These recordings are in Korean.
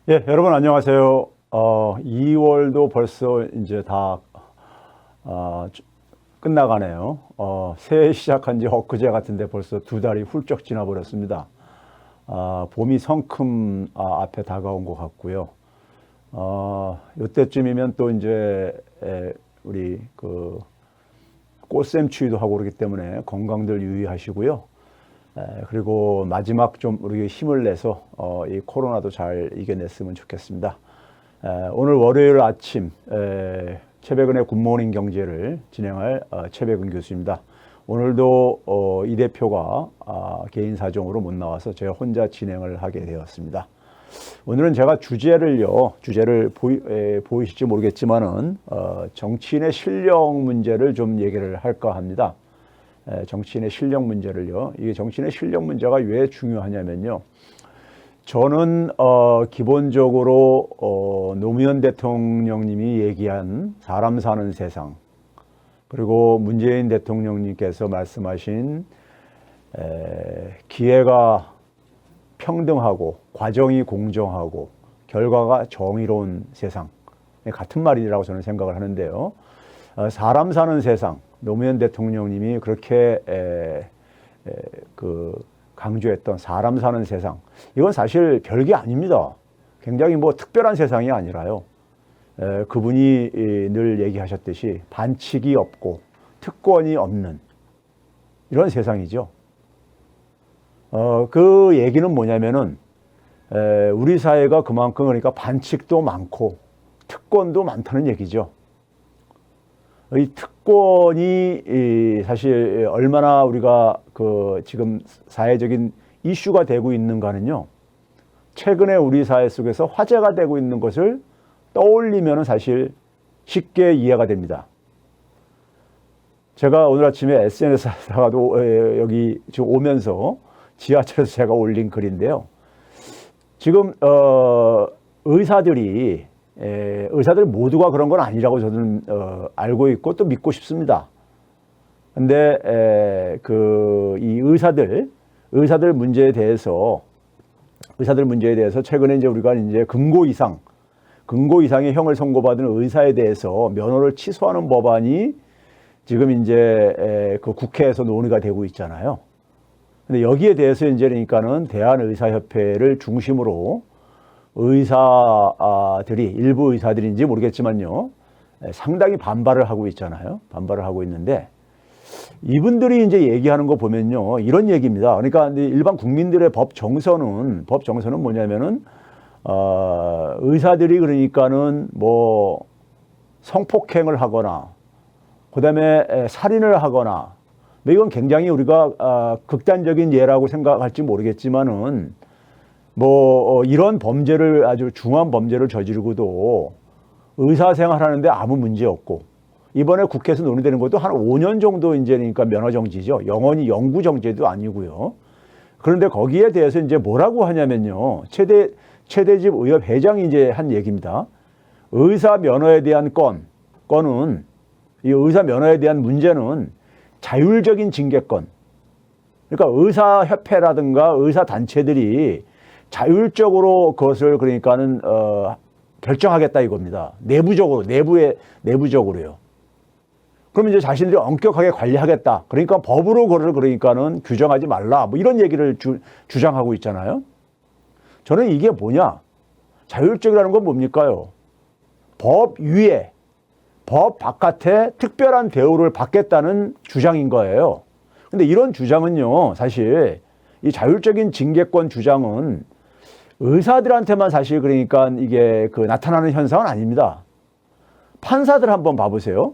예, 여러분 안녕하세요. 2월도 벌써 이제 다 끝나가네요. 새해 시작한 지 엊그제 같은데 벌써 두 달이 훌쩍 지나버렸습니다. 봄이 성큼 앞에 다가온 것 같고요. 이때쯤이면 또 이제 우리 그 꽃샘추위도 하고 그러기 때문에 건강들 유의하시고요. 그리고 마지막 좀 우리 힘을 내서 이 코로나도 잘 이겨냈으면 좋겠습니다. 오늘 월요일 아침 최백은의 굿모닝 경제를 진행할 최백은 교수입니다. 오늘도 이 대표가 개인 사정으로 못 나와서 제가 혼자 진행을 하게 되었습니다. 오늘은 제가 주제를 보이실지 모르겠지만은 정치인의 실력 문제를 좀 얘기를 할까 합니다. 정치인의 실력 문제를요. 이게 정치인의 실력 문제가 왜 중요하냐면요. 저는 기본적으로 노무현 대통령님이 얘기한 사람 사는 세상, 그리고 문재인 대통령님께서 말씀하신 기회가 평등하고 과정이 공정하고 결과가 정의로운 세상, 같은 말이라고 저는 생각을 하는데요. 사람 사는 세상, 노무현 대통령님이 그렇게 강조했던 사람 사는 세상, 이건 사실 별게 아닙니다. 굉장히 특별한 세상이 아니라요. 그분이 늘 얘기하셨듯이 반칙이 없고 특권이 없는 이런 세상이죠. 그 얘기는 뭐냐면은 우리 사회가 그만큼 그러니까 반칙도 많고 특권도 많다는 얘기죠. 이 특권이 사실 얼마나 우리가 지금 사회적인 이슈가 되고 있는가는요. 최근에 우리 사회 속에서 화제가 되고 있는 것을 떠올리면 사실 쉽게 이해가 됩니다. 제가 오늘 아침에 SNS에다가도 여기 지금 오면서 지하철에서 제가 올린 글인데요. 지금 의사들 모두가 그런 건 아니라고 저는 알고 있고 또 믿고 싶습니다. 근데 이 의사들 문제에 대해서 최근에 이제 우리가 이제 금고 이상의 형을 선고받은 의사에 대해서 면허를 취소하는 법안이 지금 이제 그 국회에서 논의가 되고 있잖아요. 근데 여기에 대해서 이제 그러니까는 대한의사협회를 중심으로 일부 의사들인지 모르겠지만요, 상당히 반발을 하고 있잖아요. 반발을 하고 있는데, 이분들이 이제 얘기하는 거 보면요, 이런 얘기입니다. 그러니까 일반 국민들의 법 정서는 뭐냐면은, 의사들이 그러니까는 성폭행을 하거나, 그 다음에 살인을 하거나, 이건 굉장히 우리가 극단적인 예라고 생각할지 모르겠지만은, 이런 범죄를, 아주 중한 범죄를 저지르고도 의사생활 하는데 아무 문제 없고, 이번에 국회에서 논의되는 것도 한 5년 정도 이제 그러니까 면허정지죠. 영원히 영구정지도 아니고요. 그런데 거기에 대해서 이제 뭐라고 하냐면요. 최대집 의협 회장이 이제 한 얘기입니다. 의사 면허에 대한 건은, 이 의사 면허에 대한 문제는 자율적인 징계권. 그러니까 의사협회라든가 의사단체들이 자율적으로 그것을 그러니까는 결정하겠다 이겁니다. 내부적으로요. 그럼 이제 자신들이 엄격하게 관리하겠다. 그러니까 법으로 그걸 그러니까는 규정하지 말라. 이런 얘기를 주장하고 있잖아요. 저는 이게 뭐냐? 자율적이라는 건 뭡니까요? 법 위에, 법 바깥에 특별한 대우를 받겠다는 주장인 거예요. 근데 이런 주장은요, 사실 이 자율적인 징계권 주장은 의사들한테만 사실 그러니까 이게 나타나는 현상은 아닙니다. 판사들 한번 봐보세요.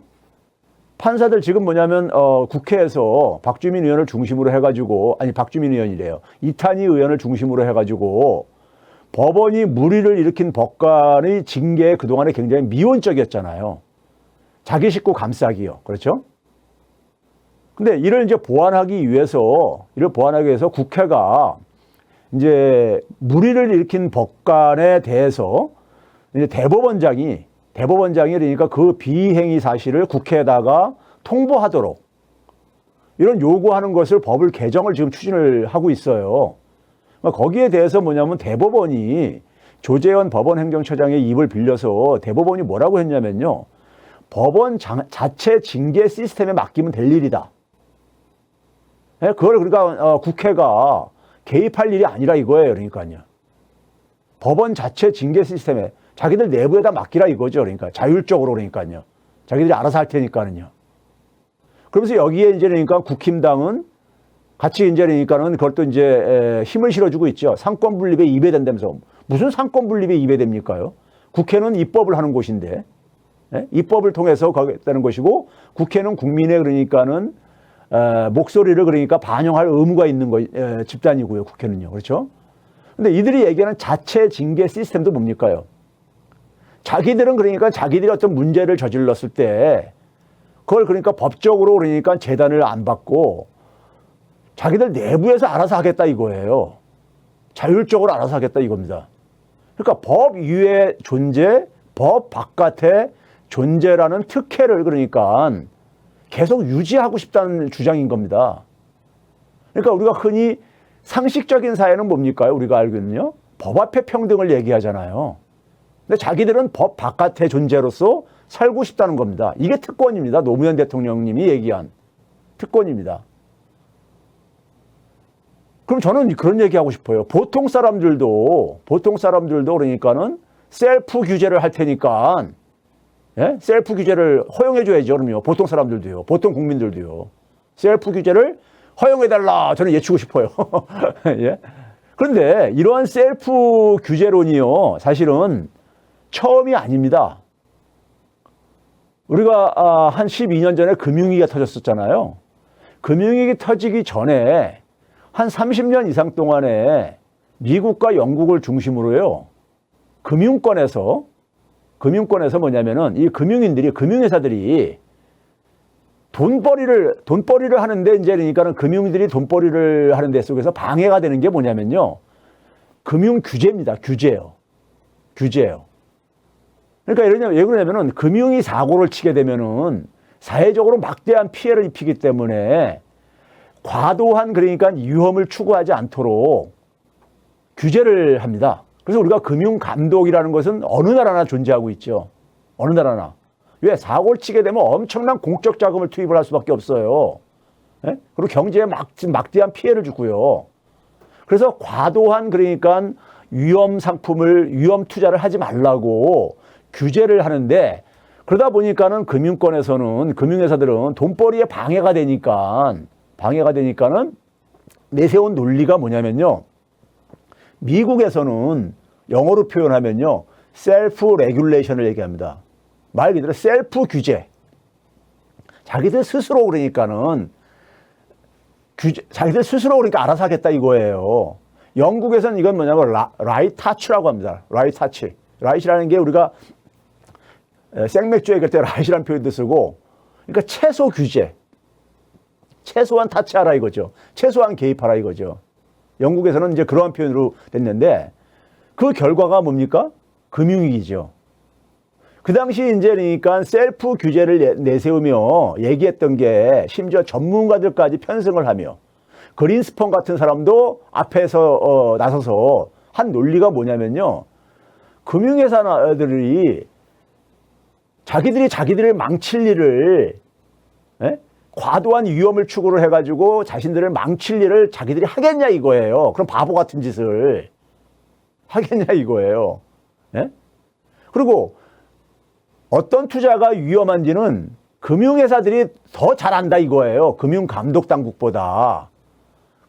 판사들 지금 뭐냐면 국회에서 박주민 의원을 중심으로 해가지고, 박주민 의원이래요. 이탄희 의원을 중심으로 해가지고 법원이 물의를 일으킨 법관의 징계에 그동안에 굉장히 미온적이었잖아요. 자기 식구 감싸기요. 그렇죠? 근데 이를 이제 보완하기 위해서 국회가 이제 물의를 일으킨 법관에 대해서 이제 대법원장이 그러니까 그 비행위 사실을 국회에다가 통보하도록 이런 요구하는 것을 법을 개정을 지금 추진을 하고 있어요. 거기에 대해서 뭐냐면 대법원이 조재현 법원행정처장의 입을 빌려서 대법원이 뭐라고 했냐면요. 법원 자체 징계 시스템에 맡기면 될 일이다. 그걸 그러니까 국회가 개입할 일이 아니라 이거예요. 그러니까요. 법원 자체 징계 시스템에 자기들 내부에다 맡기라 이거죠. 그러니까 자율적으로 그러니까요. 자기들이 알아서 할 테니까는요. 그러면서 여기에 이제 그러니까 국힘당은 같이 이제 그러니까는 그것도 이제 힘을 실어주고 있죠. 상권 분립에 입에된다면서 무슨 상권 분립에 입에됩니까요? 국회는 입법을 하는 곳인데 입법을 통해서 가겠다는 것이고 국회는 국민의 그러니까는 목소리를 그러니까 반영할 의무가 있는 집단이고요. 국회는요. 그렇죠? 근데 이들이 얘기하는 자체 징계 시스템도 뭡니까요? 자기들은 그러니까 자기들이 어떤 문제를 저질렀을 때 그걸 그러니까 법적으로 그러니까 재단을 안 받고 자기들 내부에서 알아서 하겠다 이거예요. 자율적으로 알아서 하겠다 이겁니다. 그러니까 법 위의 존재, 법 바깥의 존재라는 특혜를 그러니까 계속 유지하고 싶다는 주장인 겁니다. 그러니까 우리가 흔히 상식적인 사회는 뭡니까? 우리가 알기는요. 법 앞에 평등을 얘기하잖아요. 근데 자기들은 법 바깥의 존재로서 살고 싶다는 겁니다. 이게 특권입니다. 노무현 대통령님이 얘기한 특권입니다. 그럼 저는 그런 얘기하고 싶어요. 보통 사람들도 그러니까는 셀프 규제를 할 테니까 셀프 규제를 허용해 줘야죠. 그럼요. 보통 사람들도요. 보통 국민들도요. 셀프 규제를 허용해 달라. 저는 예치고 싶어요. 예? 그런데 이러한 셀프 규제론이요. 사실은 처음이 아닙니다. 우리가 한 12년 전에 금융위기가 터졌었잖아요. 금융위기 터지기 전에 한 30년 이상 동안에 미국과 영국을 중심으로요. 금융권에서 뭐냐면은 이 금융회사들이 돈벌이를 하는데 이제 그러니까는 금융들이 돈벌이를 하는 데 속에서 방해가 되는 게 뭐냐면요. 금융 규제입니다. 규제예요. 그러니까 왜 그러냐면은 금융이 사고를 치게 되면은 사회적으로 막대한 피해를 입히기 때문에 과도한 그러니까 위험을 추구하지 않도록 규제를 합니다. 그래서 우리가 금융 감독이라는 것은 어느 나라나 존재하고 있죠. 어느 나라나. 왜? 사고를 치게 되면 엄청난 공적 자금을 투입을 할 수밖에 없어요. 그리고 경제에 막대한 피해를 주고요. 그래서 과도한 그러니까 위험 투자를 하지 말라고 규제를 하는데 그러다 보니까는 금융회사들은 돈벌이에 방해가 되니까는 내세운 논리가 뭐냐면요. 미국에서는 영어로 표현하면요. 셀프 레귤레이션을 얘기합니다. 말 그대로 셀프 규제. 자기들 스스로 그러니까는 자기들 스스로 그러니까 알아서 하겠다 이거예요. 영국에서는 이건 뭐냐면 라이트 타치라고 합니다. 라이트 타치. 라이트라는 게 우리가 생맥주 얘기할 때 라이트라는 표현도 쓰고 그러니까 최소 규제. 최소한 타치하라 이거죠. 최소한 개입하라 이거죠. 영국에서는 이제 그러한 표현으로 됐는데 그 결과가 뭡니까? 금융위기죠. 그 당시 이제 그러니까 셀프 규제를 내세우며 얘기했던 게 심지어 전문가들까지 편승을 하며 그린스펀 같은 사람도 앞에서 나서서 한 논리가 뭐냐면요. 금융회사들이 자기들이 망칠 일을 과도한 위험을 추구를 해가지고 자신들을 망칠 일을 자기들이 하겠냐 이거예요. 그럼 바보 같은 짓을 하겠냐 이거예요. 그리고 어떤 투자가 위험한지는 금융회사들이 더 잘안다 이거예요. 금융감독당국보다.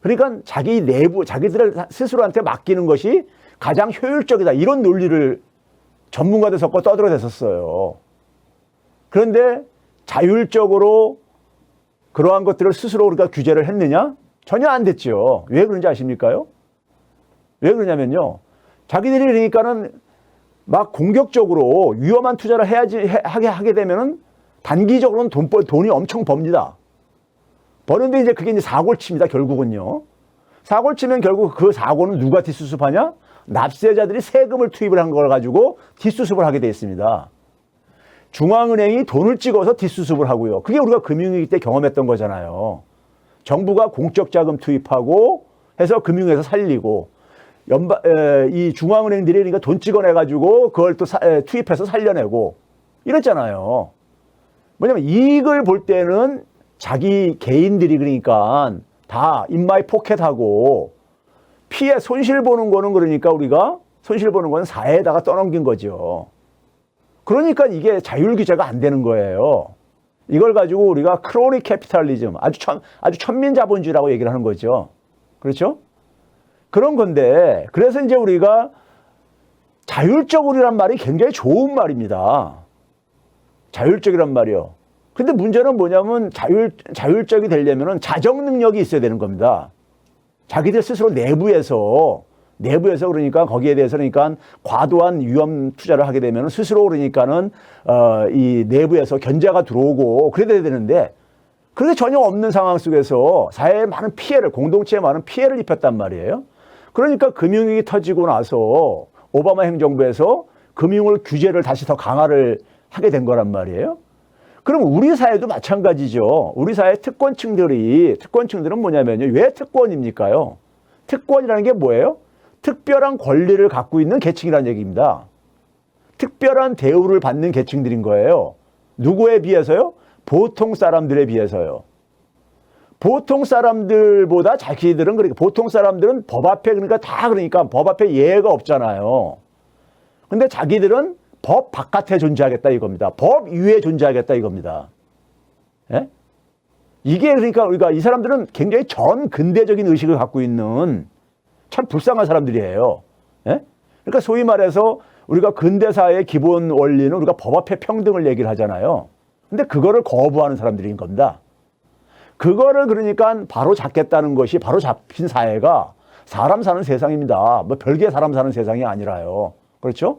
그러니까 자기들을 스스로한테 맡기는 것이 가장 효율적이다. 이런 논리를 전문가들 섞어 떠들어댔었어요. 그런데 자율적으로 그러한 것들을 스스로 우리가 규제를 했느냐? 전혀 안 됐죠. 왜 그런지 아십니까요? 왜 그러냐면요. 자기들이 그러니까는 막 공격적으로 위험한 투자를 하게 되면은 단기적으로는 돈이 엄청 법니다. 버는데 이제 그게 이제 사고를 칩니다. 결국은요. 사고를 치면 결국 그 사고는 누가 뒷수습하냐? 납세자들이 세금을 투입을 한 걸 가지고 뒷수습을 하게 돼 있습니다. 중앙은행이 돈을 찍어서 뒷수습을 하고요. 그게 우리가 금융위기 때 경험했던 거잖아요. 정부가 공적 자금 투입하고 해서 금융에서 살리고 이 중앙은행들이 그러니까 돈 찍어내가지고 그걸 또 투입해서 살려내고 이랬잖아요. 뭐냐면 이익을 볼 때는 자기 개인들이 그러니까 다 인마이 포켓하고 피해 손실 보는 거는 그러니까 우리가 손실 보는 거는 사회에다가 떠넘긴 거죠. 그러니까 이게 자율규제가 안 되는 거예요. 이걸 가지고 우리가 크로닉 캐피탈리즘, 아주 천민자본주의라고 얘기를 하는 거죠. 그렇죠? 그런 건데, 그래서 이제 우리가 자율적으로란 말이 굉장히 좋은 말입니다. 자율적이란 말이요. 근데 문제는 뭐냐면 자율적이 되려면 자정 능력이 있어야 되는 겁니다. 자기들 스스로 내부에서 그러니까 거기에 대해서 그러니까 과도한 위험 투자를 하게 되면 스스로 그러니까는 이 내부에서 견제가 들어오고 그래야 되는데 그게 전혀 없는 상황 속에서 사회에 많은 피해를, 공동체에 많은 피해를 입혔단 말이에요. 그러니까 금융위기 터지고 나서 오바마 행정부에서 금융을 규제를 다시 더 강화를 하게 된 거란 말이에요. 그럼 우리 사회도 마찬가지죠. 우리 사회 특권층들은 뭐냐면요. 왜 특권입니까요? 특권이라는 게 뭐예요? 특별한 권리를 갖고 있는 계층이라는 얘기입니다. 특별한 대우를 받는 계층들인 거예요. 누구에 비해서요? 보통 사람들에 비해서요. 보통 사람들보다 자기들은 그러니까 보통 사람들은 법 앞에 그러니까 법 앞에 예외가 없잖아요. 근데 자기들은 법 바깥에 존재하겠다 이겁니다. 법 위에 존재하겠다 이겁니다. 예? 이게 그러니까 우리가 이 사람들은 굉장히 전 근대적인 의식을 갖고 있는 참 불쌍한 사람들이에요. 예? 그러니까 소위 말해서 우리가 근대사의 기본 원리는 우리가 법 앞에 평등을 얘기를 하잖아요. 근데 그거를 거부하는 사람들인 겁니다. 그거를 그러니까 바로 잡겠다는 것이 바로 잡힌 사회가 사람 사는 세상입니다. 뭐 별개 사람 사는 세상이 아니라요. 그렇죠?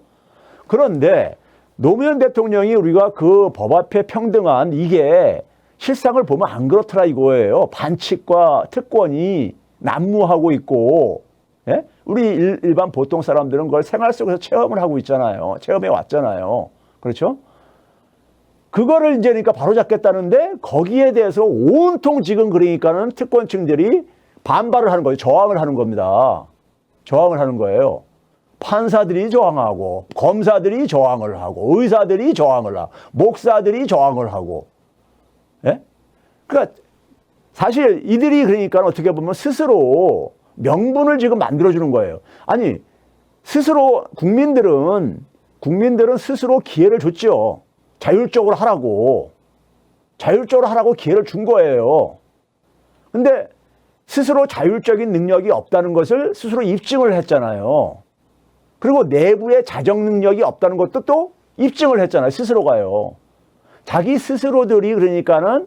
그런데 노무현 대통령이 우리가 그 법 앞에 평등한 이게 실상을 보면 안 그렇더라 이거예요. 반칙과 특권이 난무하고 있고, 예? 우리 일반 보통 사람들은 그걸 생활 속에서 체험을 하고 있잖아요. 체험해 왔잖아요. 그렇죠? 그거를 이제 그러니까 바로 잡겠다는데 거기에 대해서 온통 지금 그러니까는 특권층들이 반발을 하는 거예요. 저항을 하는 겁니다. 저항을 하는 거예요. 판사들이 저항하고 검사들이 저항을 하고 의사들이 저항을 하고 목사들이 저항을 하고, 예? 그러니까 사실 이들이 그러니까 어떻게 보면 스스로 명분을 지금 만들어주는 거예요. 아니 스스로 국민들은 스스로 기회를 줬죠. 자율적으로 하라고 기회를 준 거예요. 근데 스스로 자율적인 능력이 없다는 것을 스스로 입증을 했잖아요. 그리고 내부의 자정 능력이 없다는 것도 또 입증을 했잖아요. 스스로가요. 자기 스스로들이 그러니까는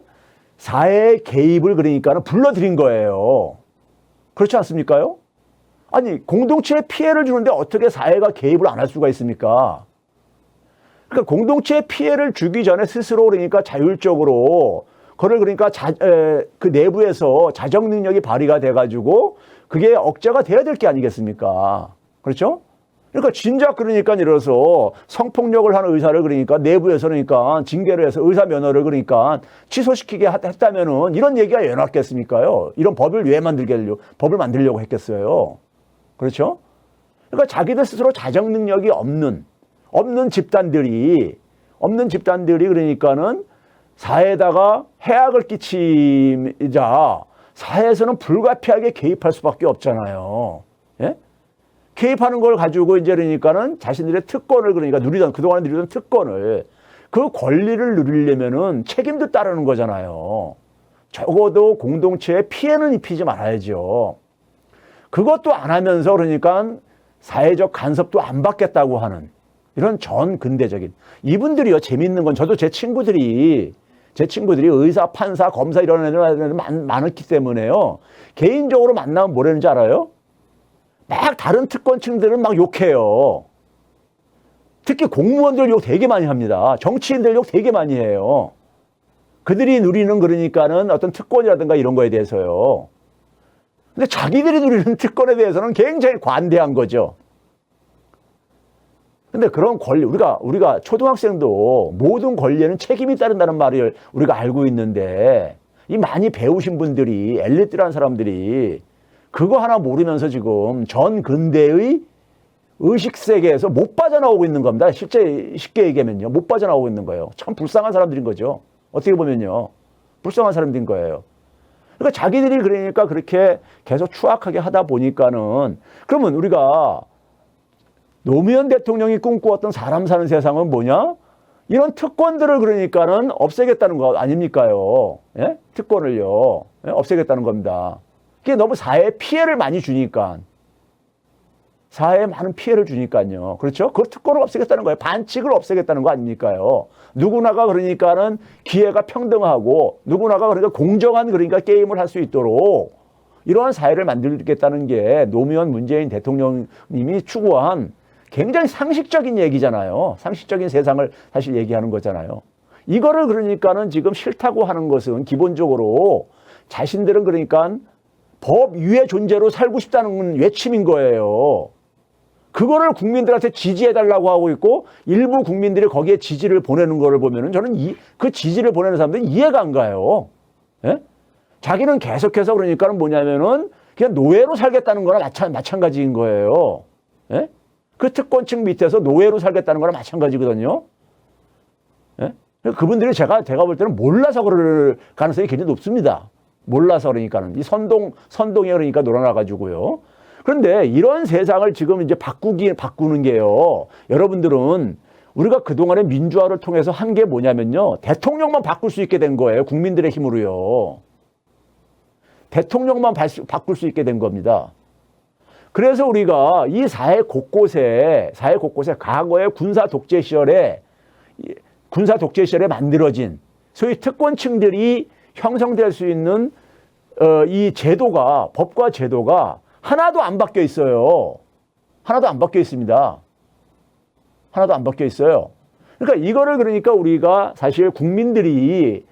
사회의 개입을 그러니까는 불러들인 거예요. 그렇지 않습니까요? 아니 공동체에 피해를 주는데 어떻게 사회가 개입을 안 할 수가 있습니까? 그러니까 공동체에 피해를 주기 전에 스스로 그러니까 자율적으로 그걸 그러니까 그 내부에서 자정 능력이 발휘가 돼가지고 그게 억제가 돼야 될 게 아니겠습니까? 그렇죠? 그러니까 진작 그러니까 이래서 성폭력을 하는 의사를 그러니까 내부에서 그러니까 징계를 해서 의사 면허를 그러니까 취소시키게 했다면은 이런 얘기가 왜 나왔겠습니까요? 이런 법을 왜 법을 만들려고 했겠어요? 그렇죠? 그러니까 자기들 스스로 자정 능력이 없는 집단들이 그러니까는 사회에다가 해악을 끼치자 사회에서는 불가피하게 개입할 수밖에 없잖아요. 예? 개입하는 걸 가지고 이제 그러니까는 자신들의 특권을 그러니까 그동안 누리던 특권을 그 권리를 누리려면은 책임도 따르는 거잖아요. 적어도 공동체에 피해는 입히지 말아야죠. 그것도 안 하면서 그러니까 사회적 간섭도 안 받겠다고 하는 이런 전 근대적인 이분들이요. 재밌는 건 저도 제 친구들이 의사, 판사, 검사 이런 애들 많았기 때문에요. 개인적으로 만나면 뭐라는지 알아요? 막 다른 특권층들은 막 욕해요. 특히 공무원들 욕 되게 많이 합니다. 정치인들 욕 되게 많이 해요. 그들이 누리는 그러니까는 어떤 특권이라든가 이런 거에 대해서요. 근데 자기들이 누리는 특권에 대해서는 굉장히 관대한 거죠. 근데 그런 권리, 우리가 초등학생도 모든 권리에는 책임이 따른다는 말을 우리가 알고 있는데 이 많이 배우신 분들이 엘리트라는 사람들이 그거 하나 모르면서 지금 전 근대의 의식 세계에서 못 빠져나오고 있는 겁니다. 실제 쉽게 얘기하면요. 못 빠져나오고 있는 거예요. 참 불쌍한 사람들인 거죠. 어떻게 보면요. 불쌍한 사람들인 거예요. 그러니까 자기들이 그러니까 그렇게 계속 추악하게 하다 보니까는 그러면 우리가 노무현 대통령이 꿈꾸었던 사람 사는 세상은 뭐냐? 이런 특권들을 그러니까는 없애겠다는 거 아닙니까요? 예? 특권을요. 예? 없애겠다는 겁니다. 그게 너무 사회에 피해를 많이 주니까. 사회에 많은 피해를 주니까요. 그렇죠? 그 특권을 없애겠다는 거예요. 반칙을 없애겠다는 거 아닙니까요? 누구나가 그러니까는 기회가 평등하고 누구나가 그러니까 공정한 그러니까 게임을 할 수 있도록 이러한 사회를 만들겠다는 게 노무현 문재인 대통령님이 추구한 굉장히 상식적인 얘기잖아요. 상식적인 세상을 사실 얘기하는 거잖아요. 이거를 그러니까는 지금 싫다고 하는 것은 기본적으로 자신들은 그러니까 법 위의 존재로 살고 싶다는 외침인 거예요. 그거를 국민들한테 지지해달라고 하고 있고 일부 국민들이 거기에 지지를 보내는 거를 보면은 저는 그 지지를 보내는 사람들은 이해가 안 가요. 예? 자기는 계속해서 그러니까는 뭐냐면은 그냥 노예로 살겠다는 거나 마찬가지인 거예요. 예? 그 특권층 밑에서 노예로 살겠다는 거나 마찬가지거든요. 예? 그분들이 제가 볼 때는 몰라서 그럴 가능성이 굉장히 높습니다. 몰라서 그러니까는 이 선동에 그러니까 놀아나가지고요. 그런데 이런 세상을 지금 이제 바꾸는 게요. 여러분들은 우리가 그동안의 민주화를 통해서 한 게 뭐냐면요. 대통령만 바꿀 수 있게 된 거예요. 국민들의 힘으로요. 대통령만 바꿀 수 있게 된 겁니다. 그래서 우리가 이 사회 곳곳에 과거의 군사 독재 시절에 만들어진 소위 특권층들이 형성될 수 있는 이 제도가 법과 제도가 하나도 안 바뀌어 있어요. 하나도 안 바뀌어 있습니다. 하나도 안 바뀌어 있어요. 그러니까 이거를 그러니까 우리가 사실 국민들이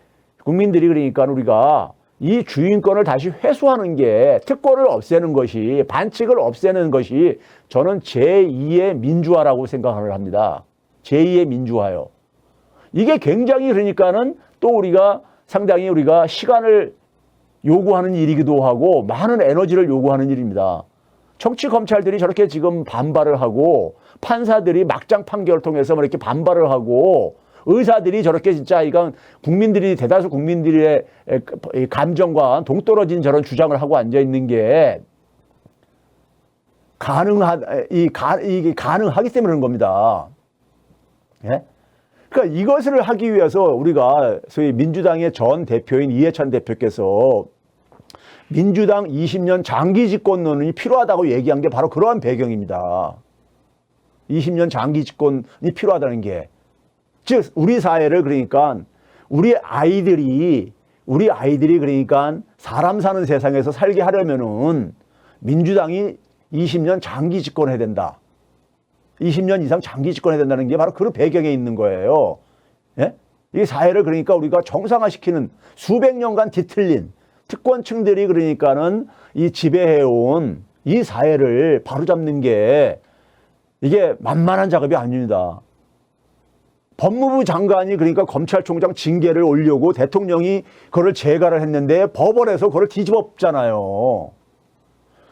그러니까 우리가 이 주인권을 다시 회수하는 게 특권을 없애는 것이 반칙을 없애는 것이 저는 제2의 민주화라고 생각을 합니다. 제2의 민주화요. 이게 굉장히 그러니까는 또 우리가 상당히 우리가 시간을 요구하는 일이기도 하고 많은 에너지를 요구하는 일입니다. 정치 검찰들이 저렇게 지금 반발을 하고 판사들이 막장 판결을 통해서 이렇게 반발을 하고 의사들이 저렇게 진짜 이건 대다수 국민들의 감정과 동떨어진 저런 주장을 하고 앉아 있는 게 가능하기 때문에 그런 겁니다. 예? 그러니까 이것을 하기 위해서 우리가 소위 민주당의 전 대표인 이해찬 대표께서 민주당 20년 장기 집권론이 필요하다고 얘기한 게 바로 그러한 배경입니다. 20년 장기 집권이 필요하다는 게. 즉, 우리 사회를 그러니까 우리 아이들이 그러니까 사람 사는 세상에서 살게 하려면은 민주당이 20년 장기 집권해야 된다. 20년 이상 장기 집권해야 된다는 게 바로 그 배경에 있는 거예요. 예? 이 사회를 그러니까 우리가 정상화시키는 수백 년간 뒤틀린 특권층들이 그러니까는 이 지배해온 이 사회를 바로잡는 게 이게 만만한 작업이 아닙니다. 법무부 장관이 그러니까 검찰총장 징계를 올리고 대통령이 그걸 재가를 했는데 법원에서 그걸 뒤집었잖아요.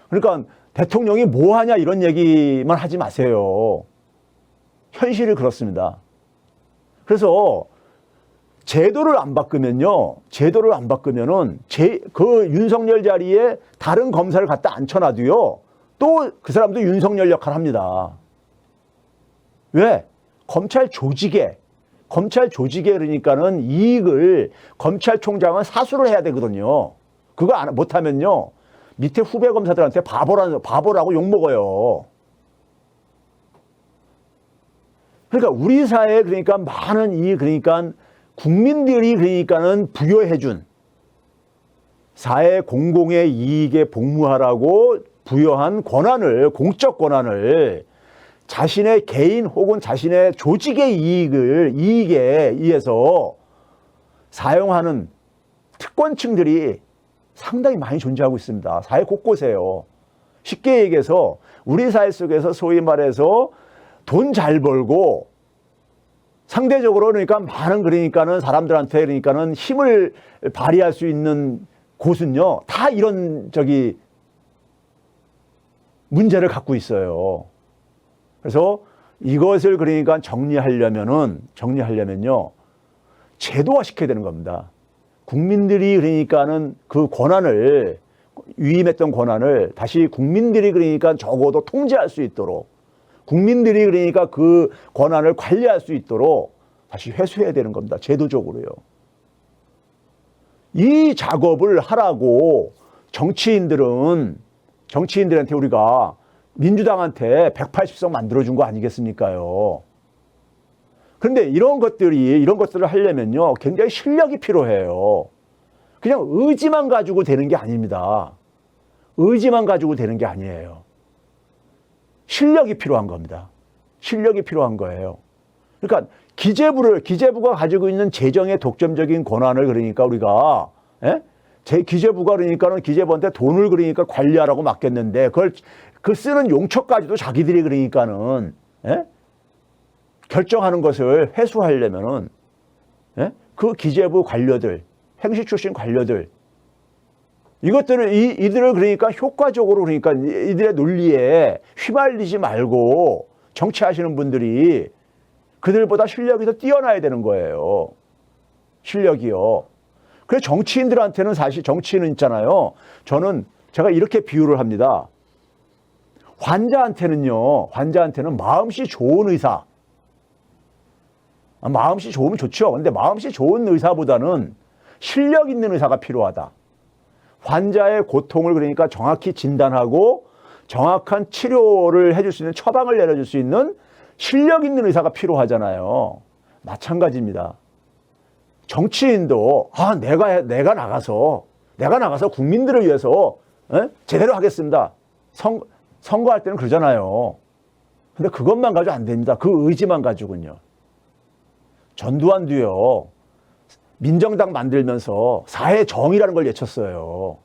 그러니까 대통령이 뭐 하냐 이런 얘기만 하지 마세요. 현실이 그렇습니다. 그래서 제도를 안 바꾸면은 그 윤석열 자리에 다른 검사를 갖다 앉혀놔도요. 또 그 사람도 윤석열 역할을 합니다. 왜? 검찰 조직에 그러니까는 이익을 검찰총장은 사수를 해야 되거든요. 그거 못하면요. 밑에 후배 검사들한테 바보라고 욕먹어요. 그러니까 우리 사회에 그러니까 많은 그러니까 국민들이 그러니까는 부여해준 사회 공공의 이익에 복무하라고 부여한 공적 권한을 자신의 개인 혹은 자신의 조직의 이익에 의해서 사용하는 특권층들이 상당히 많이 존재하고 있습니다. 사회 곳곳에요. 쉽게 얘기해서 우리 사회 속에서 소위 말해서 돈 잘 벌고 상대적으로 그러니까 많은 그러니까는 사람들한테 그러니까는 힘을 발휘할 수 있는 곳은요. 다 이런 문제를 갖고 있어요. 그래서 이것을 그러니까 정리하려면요, 제도화 시켜야 되는 겁니다. 국민들이 그러니까는 그 권한을, 위임했던 권한을 다시 국민들이 그러니까 적어도 통제할 수 있도록, 국민들이 그러니까 그 권한을 관리할 수 있도록 다시 회수해야 되는 겁니다. 제도적으로요. 이 작업을 하라고 정치인들한테 우리가 민주당한테 180석 만들어준 거 아니겠습니까요? 그런데 이런 것들을 하려면요, 굉장히 실력이 필요해요. 그냥 의지만 가지고 되는 게 아닙니다. 의지만 가지고 되는 게 아니에요. 실력이 필요한 겁니다. 실력이 필요한 거예요. 그러니까 기재부가 가지고 있는 재정의 독점적인 권한을 그러니까 우리가, 기재부가 그러니까는 기재부한테 돈을 그러니까 관리하라고 맡겼는데 그 쓰는 용처까지도 자기들이 그러니까는, 결정하는 것을 회수하려면은, 그 기재부 관료들, 행시 출신 관료들, 이들을 그러니까 효과적으로 그러니까 이들의 논리에 휘말리지 말고 정치하시는 분들이 그들보다 실력이 더 뛰어나야 되는 거예요. 실력이요. 그래서 정치인들한테는, 사실 정치인은 있잖아요. 제가 이렇게 비유를 합니다. 환자한테는 마음씨 좋은 의사. 마음씨 좋으면 좋죠. 근데 마음씨 좋은 의사보다는 실력 있는 의사가 필요하다. 환자의 고통을 그러니까 정확히 진단하고 정확한 치료를 해줄 수 있는, 처방을 내려줄 수 있는 실력 있는 의사가 필요하잖아요. 마찬가지입니다. 정치인도 내가 나가서 국민들을 위해서 제대로 하겠습니다. 선거할 때는 그러잖아요. 근데 그것만 가지고 안 됩니다. 그 의지만 가지고는요. 전두환도요, 민정당 만들면서 사회 정의라는 걸 외쳤어요.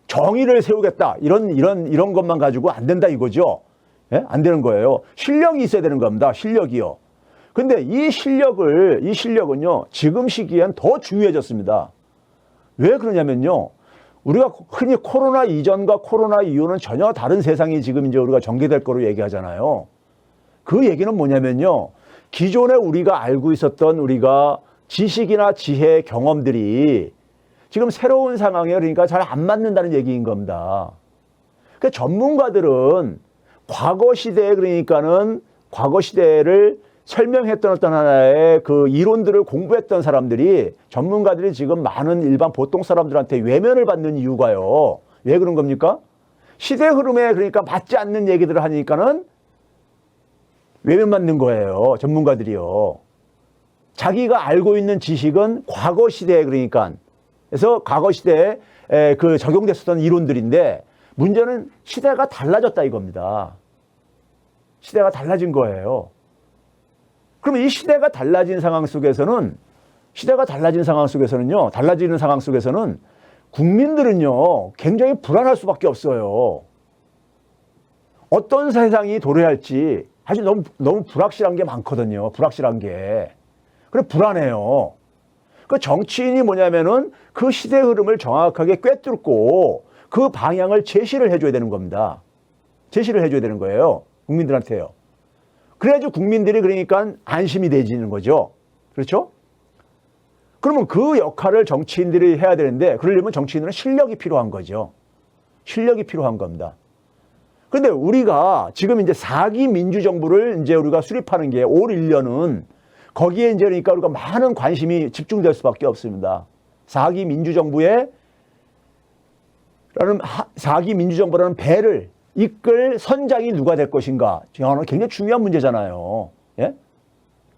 정의를 세우겠다, 이런 것만 가지고 안 된다 이거죠. 안 되는 거예요. 실력이 있어야 되는 겁니다. 실력이요. 근데 이 실력은요, 지금 시기엔 더 중요해졌습니다. 왜 그러냐면요, 우리가 흔히 코로나 이전과 코로나 이후는 전혀 다른 세상이 지금 이제 우리가 전개될 거로 얘기하잖아요. 그 얘기는 뭐냐면요, 기존에 우리가 알고 있었던 우리가 지식이나 지혜, 경험들이 지금 새로운 상황에 그러니까 잘 안 맞는다는 얘기인 겁니다. 그러니까 전문가들은 과거 시대를 설명했던 어떤 하나의 그 이론들을 공부했던 사람들이, 전문가들이 지금 많은 일반 보통 사람들한테 외면을 받는 이유가요. 왜 그런 겁니까? 시대 흐름에 그러니까 맞지 않는 얘기들을 하니까는 외면받는 거예요. 전문가들이요. 자기가 알고 있는 지식은 과거 시대에 그래서 과거 시대에 그 적용됐었던 이론들인데, 문제는 시대가 달라졌다 이겁니다. 시대가 달라진 거예요. 그러면 이 시대가 달라진 상황 속에서는 국민들은요, 굉장히 불안할 수밖에 없어요. 어떤 세상이 도래할지 사실 너무 불확실한 게 많거든요. 불확실한 게. 그래, 불안해요. 그 정치인이 뭐냐면은 그 시대 흐름을 정확하게 꿰뚫고 그 방향을 제시를 해줘야 되는 겁니다. 제시를 해줘야 되는 거예요. 국민들한테요. 그래야지 국민들이 그러니까 안심이 되지는 거죠. 그렇죠? 그러면 그 역할을 정치인들이 해야 되는데, 그러려면 정치인들은 실력이 필요한 거죠. 실력이 필요한 겁니다. 그런데 우리가 지금 이제 4기 민주정부를 이제 우리가 수립하는 게 올 1년은 거기에 이제 그러니까 우리가 많은 관심이 집중될 수밖에 없습니다. 4기 민주정부라는 배를 이끌 선장이 누가 될 것인가? 이거는 굉장히 중요한 문제잖아요. 예?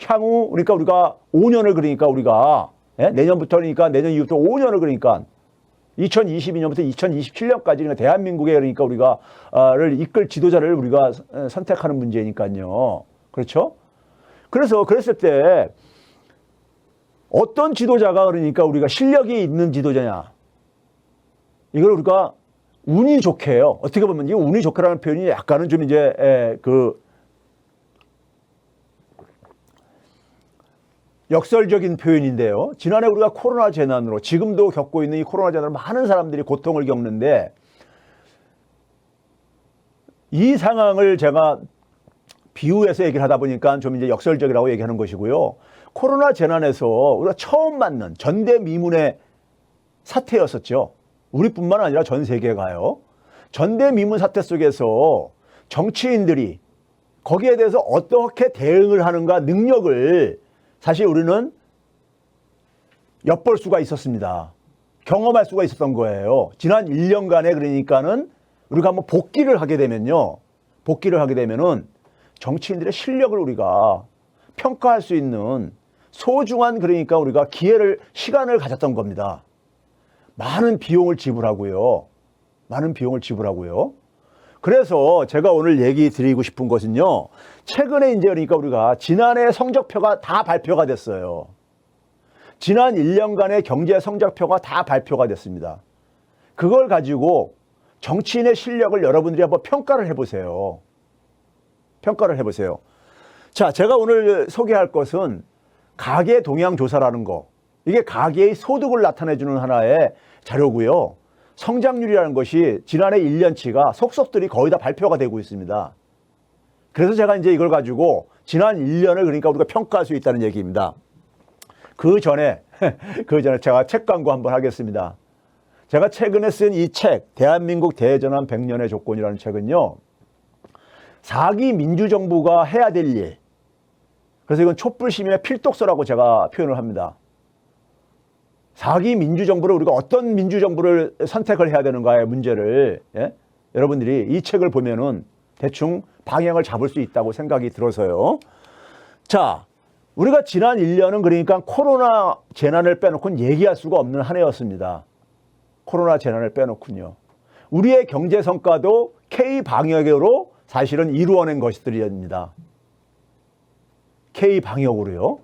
향후 그러니까 우리가 5년을 내년부터 내년 이후부터 5년을 2022년부터 2027년까지 대한민국에 우리가를 이끌 지도자를 우리가 선택하는 문제니까요. 그렇죠? 그랬을 때 어떤 지도자가 우리가 실력이 있는 지도자냐? 이걸 우리가 운이 좋게 해요. 어떻게 보면 이 운이 좋게라는 표현이 약간은 좀 이제 역설적인 표현인데요. 지난해 우리가 코로나 재난으로, 지금도 겪고 있는 이 코로나 재난으로 많은 사람들이 고통을 겪는데, 이 상황을 제가 비유해서 얘기를 하다 보니까 좀 이제 역설적이라고 얘기하는 것이고요. 코로나 재난에서 우리가 처음 맞는 전대미문의 사태였었죠. 우리뿐만 아니라 전 세계가요. 전대미문 사태 속에서 정치인들이 거기에 대해서 어떻게 대응을 하는가 능력을 사실 우리는 엿볼 수가 있었습니다. 경험할 수가 있었던 거예요. 지난 1년간에 그러니까는 우리가 한번 복기를 하게 되면요. 복기를 하게 되면은 정치인들의 실력을 우리가 평가할 수 있는 소중한 그러니까 우리가 시간을 가졌던 겁니다. 많은 비용을 지불하고요. 많은 비용을 지불하고요. 그래서 제가 오늘 얘기 드리고 싶은 것은요. 최근에 이제 그러니까 우리가 지난해 성적표가 다 발표가 됐어요. 지난 1년간의 경제 성적표가 다 발표가 됐습니다. 그걸 가지고 정치인의 실력을 여러분들이 한번 평가를 해보세요. 평가를 해보세요. 자, 제가 오늘 소개할 것은 가계 동향 조사라는 거. 이게 가계의 소득을 나타내주는 하나의 자료고요. 성장률이라는 것이 지난해 1년치가 속속들이 거의 다 발표가 되고 있습니다. 그래서 제가 이제 이걸 가지고 지난 1년을 그러니까 우리가 평가할 수 있다는 얘기입니다. 그 전에 제가 책 광고 한번 하겠습니다. 제가 최근에 쓴 이 책, 대한민국 대전환 100년의 조건이라는 책은요. 4기 민주정부가 해야 될 일. 그래서 이건 촛불시민의 필독서라고 제가 표현을 합니다. 4기 민주정부를 우리가 어떤 민주정부를 선택을 해야 되는가의 문제를 여러분들이 이 책을 보면은 대충 방향을 잡을 수 있다고 생각이 들어서요. 자, 우리가 지난 1년은 그러니까 코로나 재난을 빼놓고는 얘기할 수가 없는 한 해였습니다. 코로나 재난을 빼놓군요. 우리의 경제 성과도 K방역으로 사실은 이루어낸 것들입니다. K방역으로요.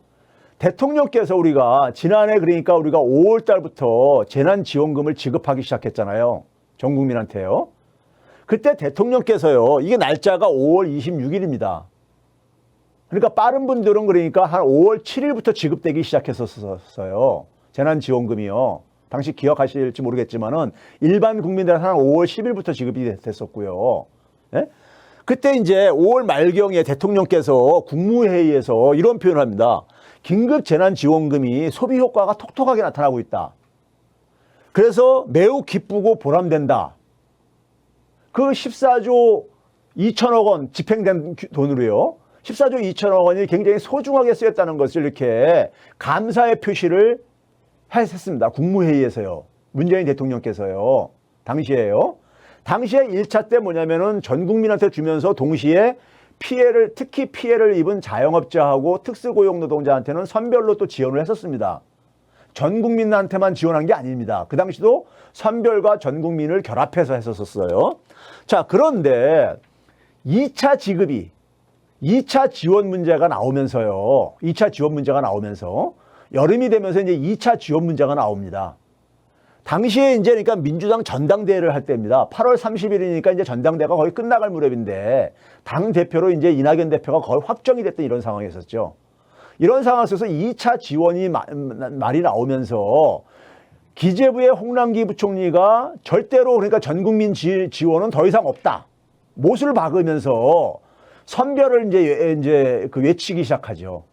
대통령께서 우리가 지난해 그러니까 우리가 5월 달부터 재난지원금을 지급하기 시작했잖아요. 전 국민한테요. 그때 대통령께서요. 이게 날짜가 5월 26일입니다. 그러니까 빠른 분들은 그러니까 한 5월 7일부터 지급되기 시작했었어요. 재난지원금이요. 당시 기억하실지 모르겠지만은 일반 국민들은 한 5월 10일부터 지급이 됐었고요. 예? 그때 이제 5월 말경에 대통령께서 국무회의에서 이런 표현을 합니다. 긴급 재난지원금이 소비 효과가 톡톡하게 나타나고 있다. 그래서 매우 기쁘고 보람된다. 그 14조 2천억 원 집행된 돈으로요. 14조 2천억 원이 굉장히 소중하게 쓰였다는 것을 이렇게 감사의 표시를 했습니다. 국무회의에서요. 문재인 대통령께서요. 당시에요. 당시에 1차 때 뭐냐면은 전 국민한테 주면서 동시에 특히 피해를 입은 자영업자하고 특수고용노동자한테는 선별로 또 지원을 했었습니다. 전 국민한테만 지원한 게 아닙니다. 그 당시도 선별과 전 국민을 결합해서 했었어요. 자, 그런데 2차 지급이 2차 지원 문제가 나오면서요. 2차 지원 문제가 나오면서 여름이 되면서 이제 2차 지원 문제가 나옵니다. 당시에 이제 그러니까 민주당 전당대회를 할 때입니다. 8월 30일이니까 이제 전당대회가 거의 끝나갈 무렵인데 당 대표로 이제 이낙연 대표가 거의 확정이 됐던 이런 상황이었었죠. 이런 상황 속에서 2차 지원이 말이 나오면서 기재부의 홍남기 부총리가 절대로 그러니까 전 국민 지원은 더 이상 없다. 못을 박으면서 선별을 이제 그 외치기 시작하죠.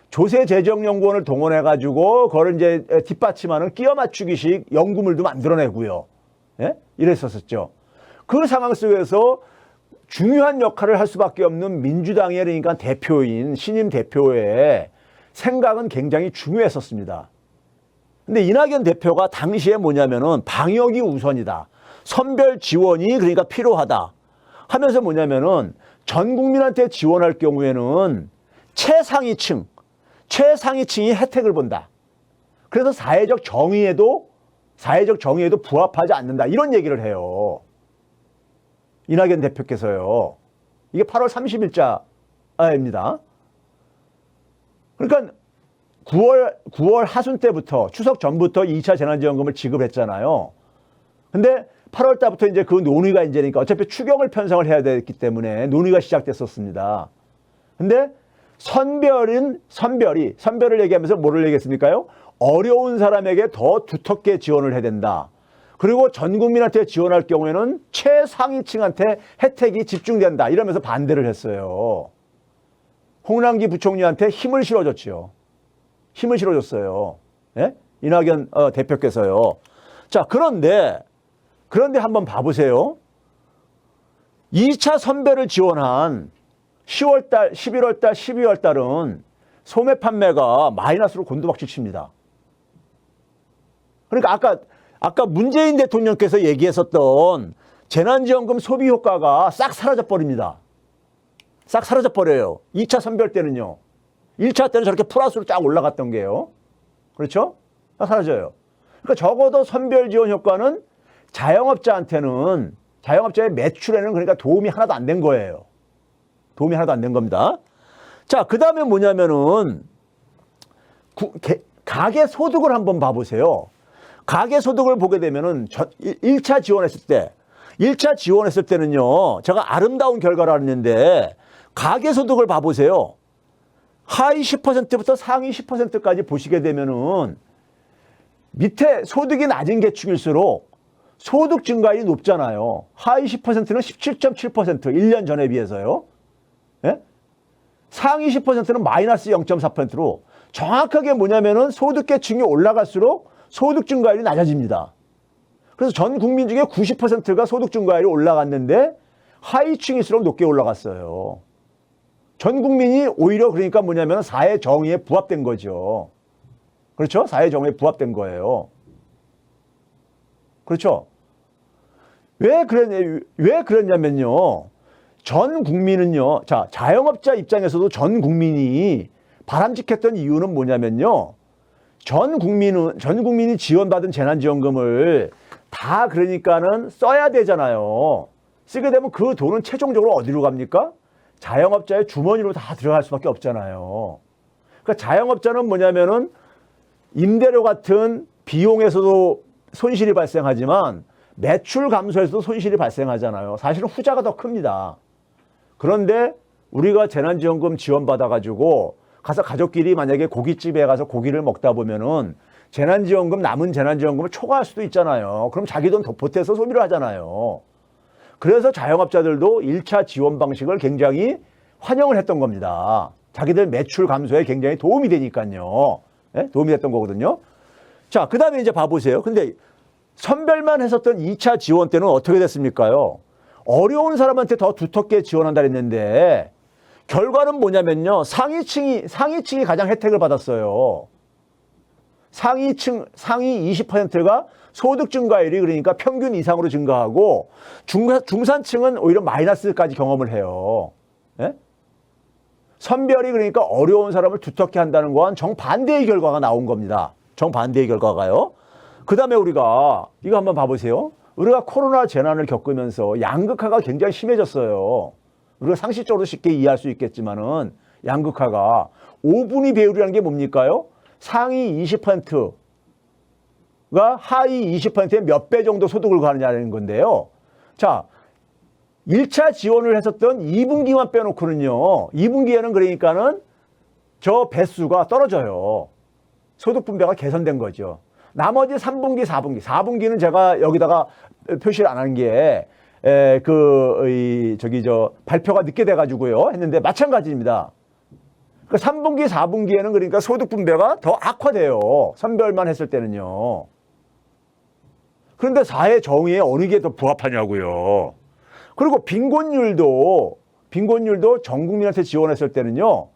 조세재정연구원을 동원해가지고 그걸 이제 뒷받침하는 끼워 맞추기식 연구물도 만들어내고요. 예? 이랬었죠. 그 상황 속에서 중요한 역할을 할 수밖에 없는 민주당의 그러니까 대표인 신임 대표의 생각은 굉장히 중요했었습니다. 근데 이낙연 대표가 당시에 뭐냐면은 방역이 우선이다. 선별 지원이 그러니까 필요하다. 하면서 뭐냐면은 전 국민한테 지원할 경우에는 최상위층이 혜택을 본다. 그래서 사회적 정의에도 부합하지 않는다. 이런 얘기를 해요. 이낙연 대표께서요. 이게 8월 30일자입니다. 그러니까 9월 하순 때부터 추석 전부터 2차 재난지원금을 지급했잖아요. 근데 8월 달부터 이제 그 논의가 이제 그러니까 어차피 추경을 편성을 해야 됐기 때문에 논의가 시작됐었습니다. 근데 선별을 얘기하면서 뭐를 얘기했습니까요? 어려운 사람에게 더 두텁게 지원을 해야 된다. 그리고 전 국민한테 지원할 경우에는 최상위층한테 혜택이 집중된다. 이러면서 반대를 했어요. 홍남기 부총리한테 힘을 실어줬죠. 힘을 실어줬어요. 예? 이낙연 대표께서요. 자, 그런데 한번 봐보세요. 2차 선별을 지원한 10월달, 11월달, 12월달은 소매 판매가 마이너스로 곤두박질 칩니다. 그러니까 아까 문재인 대통령께서 얘기했었던 재난지원금 소비 효과가 싹 사라져버립니다. 싹 사라져버려요. 2차 선별 때는요. 1차 때는 저렇게 플러스로 쫙 올라갔던 게요. 그렇죠? 다 사라져요. 그러니까 적어도 선별 지원 효과는 자영업자의 매출에는 그러니까 도움이 하나도 안 된 거예요. 도움이 하나도 안 된 겁니다. 자, 그 다음에 뭐냐면은 가계 소득을 한번 봐보세요. 가계 소득을 보게 되면은 1차 지원했을 때는요. 제가 아름다운 결과를 알았는데 가계 소득을 봐보세요. 하위 10%부터 상위 10%까지 보시게 되면은 밑에 소득이 낮은 계층일수록 소득 증가율이 높잖아요. 하위 10%는 17.7%, 1년 전에 비해서요. 예? 상위 10%는 마이너스 0.4%로 정확하게 뭐냐면은 소득 계층이 올라갈수록 소득 증가율이 낮아집니다. 그래서 전 국민 중에 90%가 소득 증가율이 올라갔는데 하위층일수록 높게 올라갔어요. 전 국민이 오히려 그러니까 뭐냐면 사회 정의에 부합된 거죠. 그렇죠? 사회 정의에 부합된 거예요. 그렇죠? 왜 그랬냐면요. 전 국민은요. 자, 자영업자 입장에서도 전 국민이 바람직했던 이유는 뭐냐면요. 전 국민이 지원받은 재난지원금을 다 그러니까는 써야 되잖아요. 쓰게 되면 그 돈은 최종적으로 어디로 갑니까? 자영업자의 주머니로 다 들어갈 수밖에 없잖아요. 그러니까 자영업자는 뭐냐면은 임대료 같은 비용에서도 손실이 발생하지만 매출 감소에서도 손실이 발생하잖아요. 사실은 후자가 더 큽니다. 그런데 우리가 재난지원금 지원받아가지고 가서 가족끼리 만약에 고깃집에 가서 고기를 먹다 보면은 남은 재난지원금을 초과할 수도 있잖아요. 그럼 자기 돈 보태서 소비를 하잖아요. 그래서 자영업자들도 1차 지원 방식을 굉장히 환영을 했던 겁니다. 자기들 매출 감소에 굉장히 도움이 되니까요. 네? 도움이 됐던 거거든요. 자, 그 다음에 이제 봐보세요. 근데 선별만 했었던 2차 지원 때는 어떻게 됐습니까요? 어려운 사람한테 더 두텁게 지원한다 했는데 결과는 뭐냐면요. 상위 가장 혜택을 받았어요. 상위 20%가 소득 증가율이 그러니까 평균 이상으로 증가하고 중산층은 오히려 마이너스까지 경험을 해요. 예? 선별이 그러니까 어려운 사람을 두텁게 한다는 건 정반대의 결과가 나온 겁니다. 정반대의 결과가요. 그 다음에 우리가 이거 한번 봐보세요. 우리가 코로나 재난을 겪으면서 양극화가 굉장히 심해졌어요. 우리가 상식적으로 쉽게 이해할 수 있겠지만은 양극화가 5분위 배율이라는 게 뭡니까요? 상위 20%가 하위 20%의 몇 배 정도 소득을 가느냐는 건데요. 자, 1차 지원을 했었던 2분기만 빼놓고는요. 2분기에는 그러니까는 저 배수가 떨어져요. 소득 분배가 개선된 거죠. 나머지 3분기, 4분기는 제가 여기다가 표시를 안 한 게 발표가 늦게 돼가지고요. 했는데 마찬가지입니다. 그 3분기, 4분기에는 그러니까 소득 분배가 더 악화돼요. 선별만 했을 때는요. 그런데 사회 정의에 어느 게 더 부합하냐고요. 그리고 빈곤율도 전 국민한테 지원했을 때는요.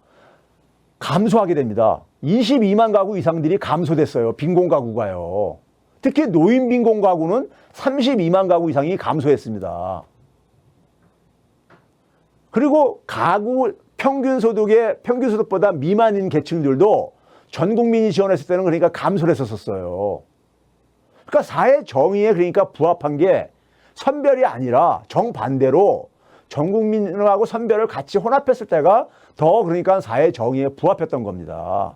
감소하게 됩니다. 22만 가구 이상들이 감소됐어요. 빈곤 가구가요. 특히 노인 빈곤 가구는 32만 가구 이상이 감소했습니다. 그리고 가구 평균 소득보다 미만인 계층들도 전 국민이 지원했을 때는 그러니까 감소를 했었어요. 그러니까 사회 정의에 그러니까 부합한 게 선별이 아니라 정반대로 전 국민하고 선별을 같이 혼합했을 때가 더 그러니까 사회 정의에 부합했던 겁니다.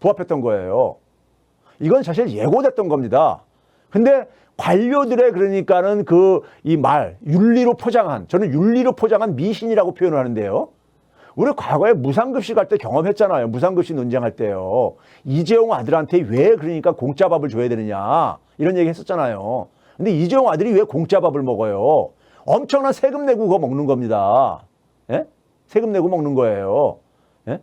부합했던 거예요. 이건 사실 예고됐던 겁니다. 근데 관료들의 그러니까는 저는 윤리로 포장한 미신이라고 표현을 하는데요. 우리 과거에 무상급식 할 때 경험했잖아요. 무상급식 논쟁할 때요. 이재용 아들한테 왜 그러니까 공짜 밥을 줘야 되느냐. 이런 얘기 했었잖아요. 근데 이재용 아들이 왜 공짜 밥을 먹어요? 엄청난 세금 내고 그거 먹는 겁니다. 예? 세금 내고 먹는 거예요. 예?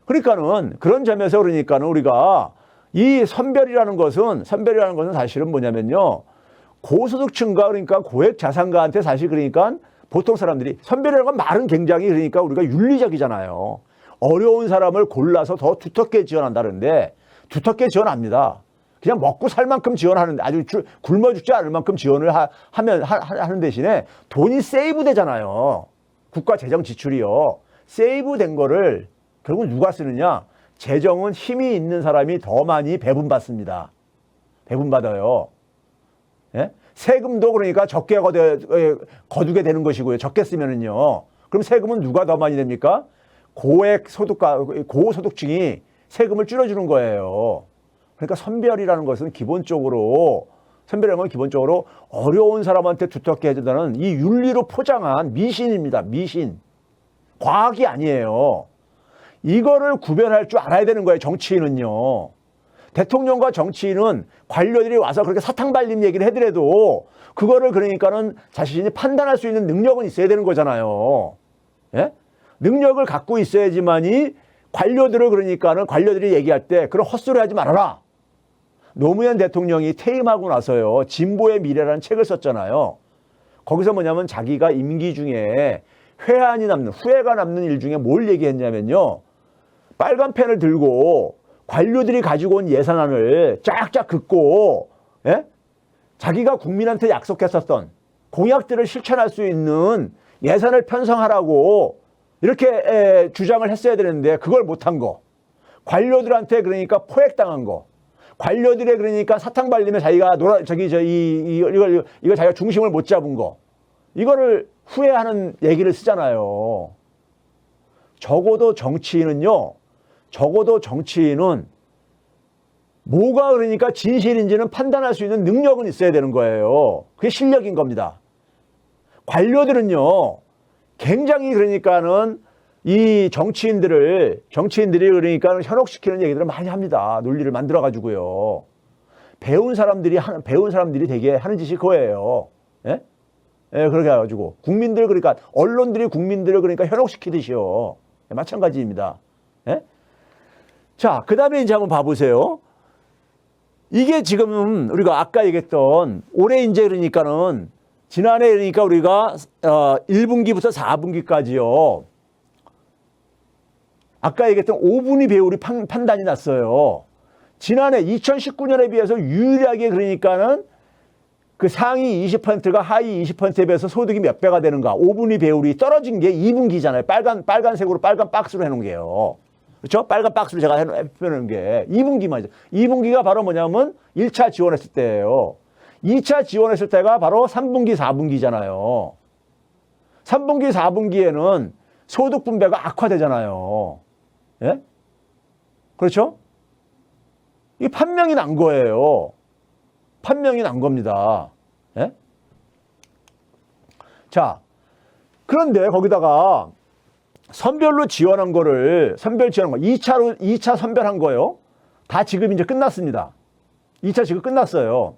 그러니까는 그런 점에서 그러니까는 우리가 이 선별이라는 것은 사실은 뭐냐면요. 고소득층과 그러니까 고액 자산가한테 사실 그러니까 보통 사람들이 선별이라는 건 말은 굉장히 그러니까 우리가 윤리적이잖아요. 어려운 사람을 골라서 더 두텁게 지원한다는데 두텁게 지원합니다. 그냥 먹고 살 만큼 지원하는데 아주 굶어 죽지 않을 만큼 지원을 하는 대신에 돈이 세이브 되잖아요. 국가 재정 지출이요. 세이브 된 거를 결국 누가 쓰느냐? 재정은 힘이 있는 사람이 더 많이 배분받습니다. 배분받아요. 예? 세금도 그러니까 적게 거두게 되는 것이고요. 적게 쓰면은요. 그럼 세금은 누가 더 많이 냅니까? 고소득층이 세금을 줄여주는 거예요. 그러니까 선별이라는 것은 기본적으로 어려운 사람한테 두텁게 해준다는 이 윤리로 포장한 미신입니다. 미신. 과학이 아니에요. 이거를 구별할 줄 알아야 되는 거예요. 정치인은요. 대통령과 정치인은 관료들이 와서 그렇게 사탕 발림 얘기를 해더라도 그거를 그러니까는 자신이 판단할 수 있는 능력은 있어야 되는 거잖아요. 예? 능력을 갖고 있어야지만이 관료들을 그러니까는 관료들이 얘기할 때 그런 헛소리 하지 말아라. 노무현 대통령이 퇴임하고 나서요. 진보의 미래라는 책을 썼잖아요. 거기서 뭐냐면 자기가 임기 중에 후회가 남는 일 중에 뭘 얘기했냐면요. 빨간 펜을 들고 관료들이 가지고 온 예산안을 쫙쫙 긋고 예? 자기가 국민한테 약속했었던 공약들을 실천할 수 있는 예산을 편성하라고 이렇게 주장을 했어야 되는데 그걸 못한 거. 관료들한테 그러니까 포획당한 거. 관료들의 그러니까 사탕 발림에 자기가 이걸 자기가 중심을 못 잡은 거. 이거를 후회하는 얘기를 쓰잖아요. 적어도 정치인은 뭐가 그러니까 진실인지는 판단할 수 있는 능력은 있어야 되는 거예요. 그게 실력인 겁니다. 관료들은요, 굉장히 그러니까는 이 정치인들이 그러니까 현혹시키는 얘기들을 많이 합니다. 논리를 만들어가지고요. 배운 사람들이 되게 하는 짓이 그거예요. 예? 예, 그렇게 해가지고 언론들이 국민들을 그러니까 현혹시키듯이요. 예, 마찬가지입니다. 예? 자, 그 다음에 이제 한번 봐보세요. 이게 지금 우리가 아까 얘기했던 올해 이제 그러니까는 지난해 그러니까 우리가 1분기부터 4분기까지요. 아까 얘기했던 5분위 배율이 판단이 났어요. 지난해 2019년에 비해서 유일하게 그러니까는 그 상위 20%가 하위 20%에 비해서 소득이 몇 배가 되는가. 5분위 배율이 떨어진 게 2분기잖아요. 빨간색으로 빨간 박스로 해놓은 게요. 그렇죠? 빨간 박스로 제가 해놓은 게 2분기만이죠. 2분기가 바로 뭐냐면 1차 지원했을 때예요. 2차 지원했을 때가 바로 3분기, 4분기잖아요. 3분기, 4분기에는 소득 분배가 악화되잖아요. 예? 그렇죠? 이 판명이 난 거예요. 판명이 난 겁니다. 예? 자, 그런데 거기다가 선별로 지원한 거를, 2차 선별한 거요. 다 지금 이제 끝났습니다. 2차 지금 끝났어요.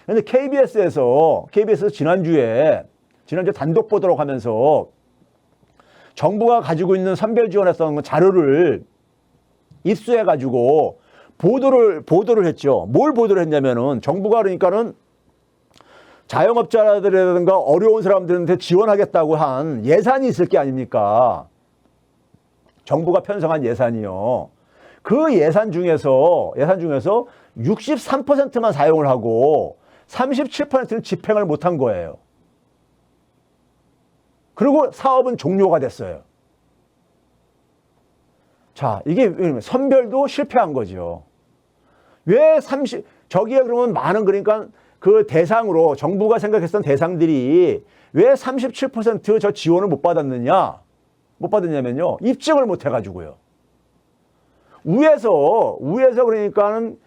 그런데 KBS에서 지난주에 단독 보도록 하면서 정부가 가지고 있는 선별 지원했던 자료를 입수해가지고 보도를 했죠. 뭘 보도를 했냐면은 정부가 그러니까는 자영업자들이라든가 어려운 사람들한테 지원하겠다고 한 예산이 있을 게 아닙니까? 정부가 편성한 예산이요. 그 예산 중에서 63%만 사용을 하고 37%는 집행을 못한 거예요. 그리고 사업은 종료가 됐어요. 자, 이게 선별도 실패한 거죠. 저기에 그러면 많은 그러니까 그 대상으로 정부가 생각했던 대상들이 왜 37% 저 지원을 못 받았냐면요. 입증을 못 해가지고요. 위에서 그러니까는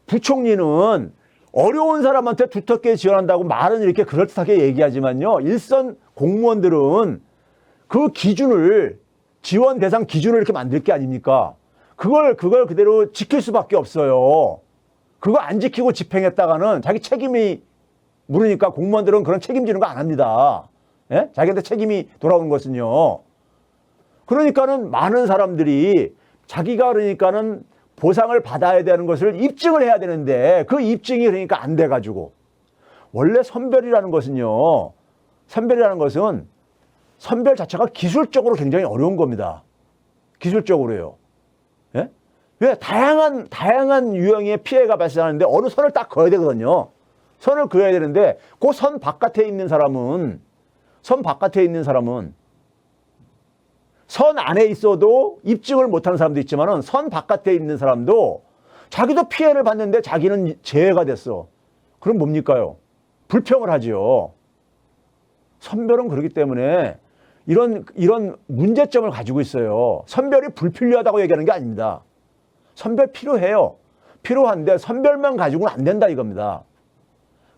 부총리는 어려운 사람한테 두텁게 지원한다고 말은 이렇게 그럴듯하게 얘기하지만요. 일선 공무원들은 그 기준을 지원 대상 기준을 이렇게 만들 게 아닙니까? 그걸 그대로 지킬 수밖에 없어요. 그거 안 지키고 집행했다가는 자기 책임이 물으니까 공무원들은 그런 책임지는 거 안 합니다. 예? 자기한테 책임이 돌아오는 것은요. 그러니까는 많은 사람들이 자기가 그러니까는 보상을 받아야 되는 것을 입증을 해야 되는데 그 입증이 그러니까 안 돼가지고 원래 선별이라는 것은요. 선별이라는 것은 선별 자체가 기술적으로 굉장히 어려운 겁니다. 기술적으로요. 예? 왜? 다양한 유형의 피해가 발생하는데 어느 선을 딱 그어야 되거든요. 선을 그어야 되는데 그 선 바깥에 있는 사람은 선 안에 있어도 입증을 못하는 사람도 있지만은 선 바깥에 있는 사람도 자기도 피해를 봤는데 자기는 제외가 됐어. 그럼 뭡니까요? 불평을 하지요. 선별은 그렇기 때문에 이런 문제점을 가지고 있어요. 선별이 불필요하다고 얘기하는 게 아닙니다. 선별 필요해요. 필요한데 선별만 가지고는 안 된다 이겁니다.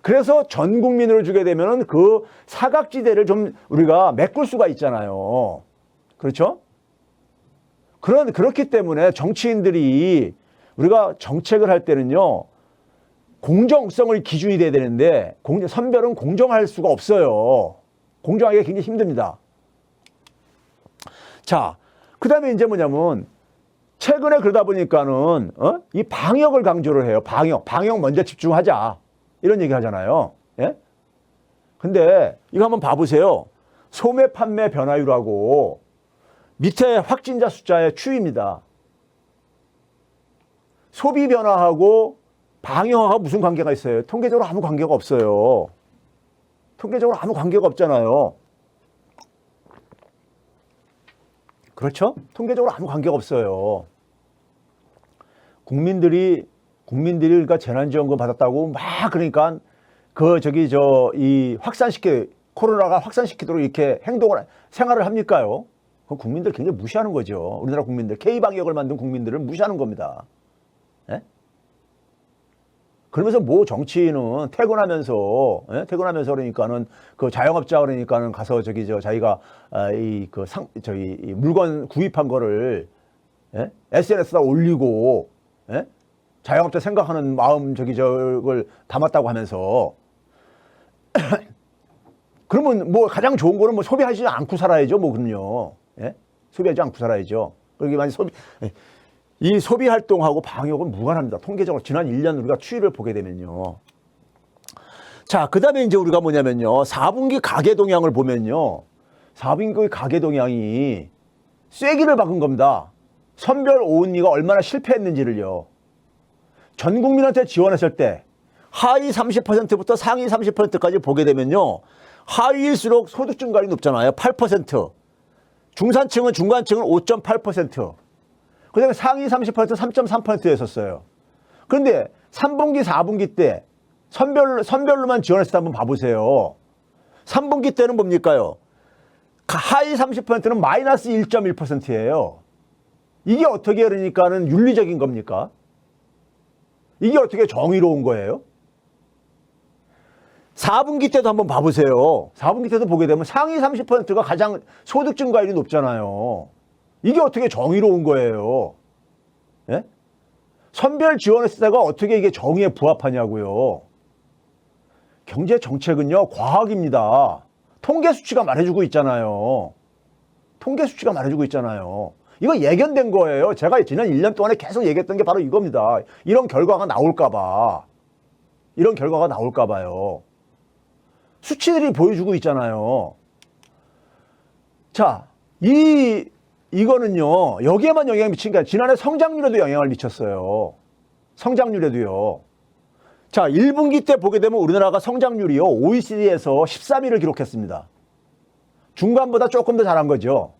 그래서 전 국민으로 주게 되면은 그 사각지대를 좀 우리가 메꿀 수가 있잖아요. 그렇죠? 그렇기 때문에 정치인들이 우리가 정책을 할 때는요, 공정성을 기준이 돼야 되는데, 선별은 공정할 수가 없어요. 공정하기가 굉장히 힘듭니다. 자, 그 다음에 이제 뭐냐면, 최근에 그러다 보니까는, 이 방역을 강조를 해요. 방역 먼저 집중하자. 이런 얘기 하잖아요. 예? 근데 이거 한번 봐보세요. 소매 판매 변화율하고 밑에 확진자 숫자의 추이입니다. 소비 변화하고 방역하고 무슨 관계가 있어요? 통계적으로 아무 관계가 없어요. 통계적으로 아무 관계가 없잖아요. 그렇죠? 통계적으로 아무 관계가 없어요. 국민들이 그러니까 재난지원금 받았다고 막 그러니까 코로나가 확산시키도록 이렇게 생활을 합니까요? 그 국민들 굉장히 무시하는 거죠. 우리나라 국민들, K방역을 만든 국민들을 무시하는 겁니다. 예? 그러면서 뭐 정치인은 퇴근하면서 그러니까는 그 자영업자 그러니까는 가서 자기가 이 물건 구입한 거를 SNS에다 올리고 자영업자 생각하는 마음 저걸 담았다고 하면서 그러면 뭐 가장 좋은 거는 뭐 소비하지 않고 살아야죠. 뭐 그럼요. 예? 소비하지 않고 살아야죠. 그러게 만약 이 소비 활동하고 방역은 무관합니다. 통계적으로 지난 1년 우리가 추이를 보게 되면요. 자, 그다음에 이제 우리가 뭐냐면요. 4분기 가계 동향을 보면요. 4분기 가계 동향이 쐐기를 박은 겁니다. 선별 오은리가 얼마나 실패했는지를요. 전 국민한테 지원했을 때 하위 30%부터 상위 30%까지 보게 되면요. 하위일수록 소득 증가율이 높잖아요. 8%. 중산층은 중간층은 5.8%. 그 다음에 상위 30% 3.3%였었어요. 그런데 3분기, 4분기 때 선별로만 지원했을 때 한번 봐보세요. 3분기 때는 뭡니까요? 하위 30%는 마이너스 1.1%예요. 이게 어떻게 그러니까는 윤리적인 겁니까? 이게 어떻게 정의로운 거예요? 4분기 때도 한번 봐보세요. 4분기 때도 보게 되면 상위 30%가 가장 소득 증가율이 높잖아요. 이게 어떻게 정의로운 거예요? 예? 선별 지원했을 때가 어떻게 이게 정의에 부합하냐고요. 경제 정책은요, 과학입니다. 통계 수치가 말해주고 있잖아요. 통계 수치가 말해주고 있잖아요. 이거 예견된 거예요. 제가 지난 1년 동안에 계속 얘기했던 게 바로 이겁니다. 이런 결과가 나올까봐. 수치들이 보여주고 있잖아요. 자, 이거는요, 여기에만 영향을 미친 게 아니라 지난해 성장률에도 영향을 미쳤어요. 성장률에도요. 자, 1분기 때 보게 되면 우리나라가 성장률이요, OECD에서 13위를 기록했습니다. 중간보다 조금 더 잘한 거죠.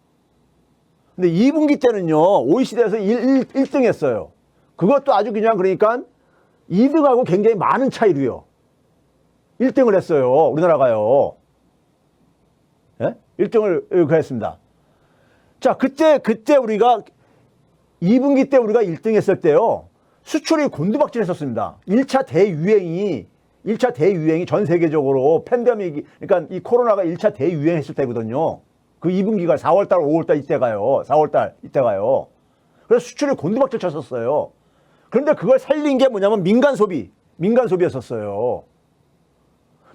근데 2분기 때는요, OECD에서 1등 했어요. 그것도 아주 그냥 그러니까 2등하고 굉장히 많은 차이로요. 1등을 했어요. 우리나라가요. 예? 1등을 했습니다. 자, 그때 우리가 2분기 때 우리가 1등 했을 때요. 수출이 곤두박질 했었습니다. 1차 대유행이 전 세계적으로 팬데믹이, 그러니까 이 코로나가 1차 대유행했을 때거든요. 그 2분기가 4월달, 5월달 이때가요. 4월달 이때가요. 그래서 수출이 곤두박질 쳤었어요. 그런데 그걸 살린 게 뭐냐면 민간 소비였었어요.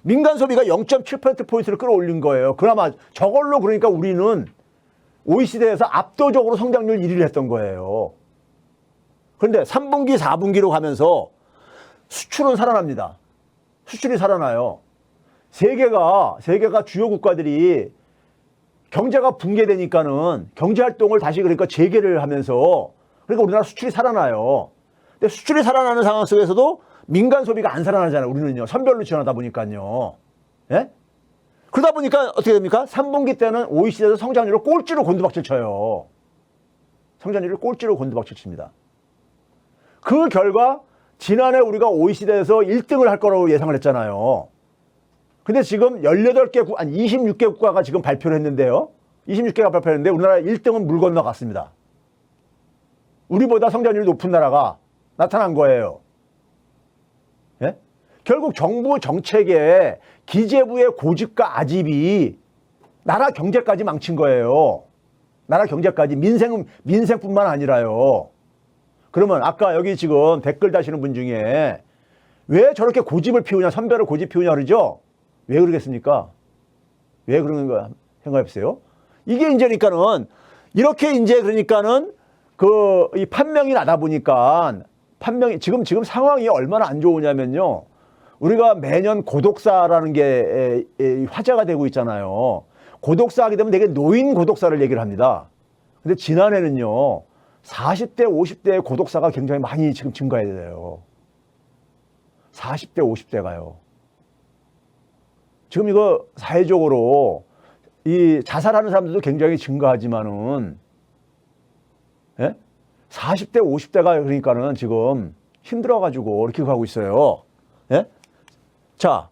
민간 소비가 0.7%포인트를 끌어올린 거예요. 그나마 저걸로 그러니까 우리는 OECD에서 압도적으로 성장률 1위를 했던 거예요. 그런데 3분기, 4분기로 가면서 수출은 살아납니다. 수출이 살아나요. 세계가 주요 국가들이 경제가 붕괴되니까는 경제활동을 다시 그러니까 재개를 하면서 그러니까 우리나라 수출이 살아나요. 근데 수출이 살아나는 상황 속에서도 민간 소비가 안 살아나잖아요. 우리는요. 선별로 지원하다 보니까요. 예? 그러다 보니까 어떻게 됩니까? 3분기 때는 OECD에서 성장률을 꼴찌로 곤두박질 쳐요. 성장률을 꼴찌로 곤두박질 칩니다. 그 결과 지난해 우리가 OECD에서 1등을 할 거라고 예상을 했잖아요. 근데 지금 18개, 26개 국가가 지금 발표를 했는데요. 26개가 발표했는데 우리나라 1등은 물 건너갔습니다. 우리보다 성장률이 높은 나라가 나타난 거예요. 예? 결국 정부 정책에 기재부의 고집과 아집이 나라 경제까지 망친 거예요. 나라 경제까지 민생뿐만 아니라요. 그러면 아까 여기 지금 댓글 다시는 분 중에 왜 저렇게 고집을 피우냐, 선배를 고집 피우냐 그러죠? 왜 그러겠습니까? 왜 그러는 거야? 생각해 보세요. 이게 이제니까는 이렇게 이제 그러니까는 이 판명이 나다 보니까 지금 상황이 얼마나 안 좋으냐면요. 우리가 매년 고독사라는 게 화제가 되고 있잖아요. 고독사 하게 되면 되게 노인 고독사를 얘기를 합니다. 근데 지난해는요. 40대, 50대의 고독사가 굉장히 많이 지금 증가해야 돼요. 40대, 50대가요. 지금 이거 사회적으로 이 자살하는 사람들도 굉장히 증가하지만은, 예? 40대, 50대가 그러니까는 지금 힘들어가지고 이렇게 가고 있어요. 예? 자,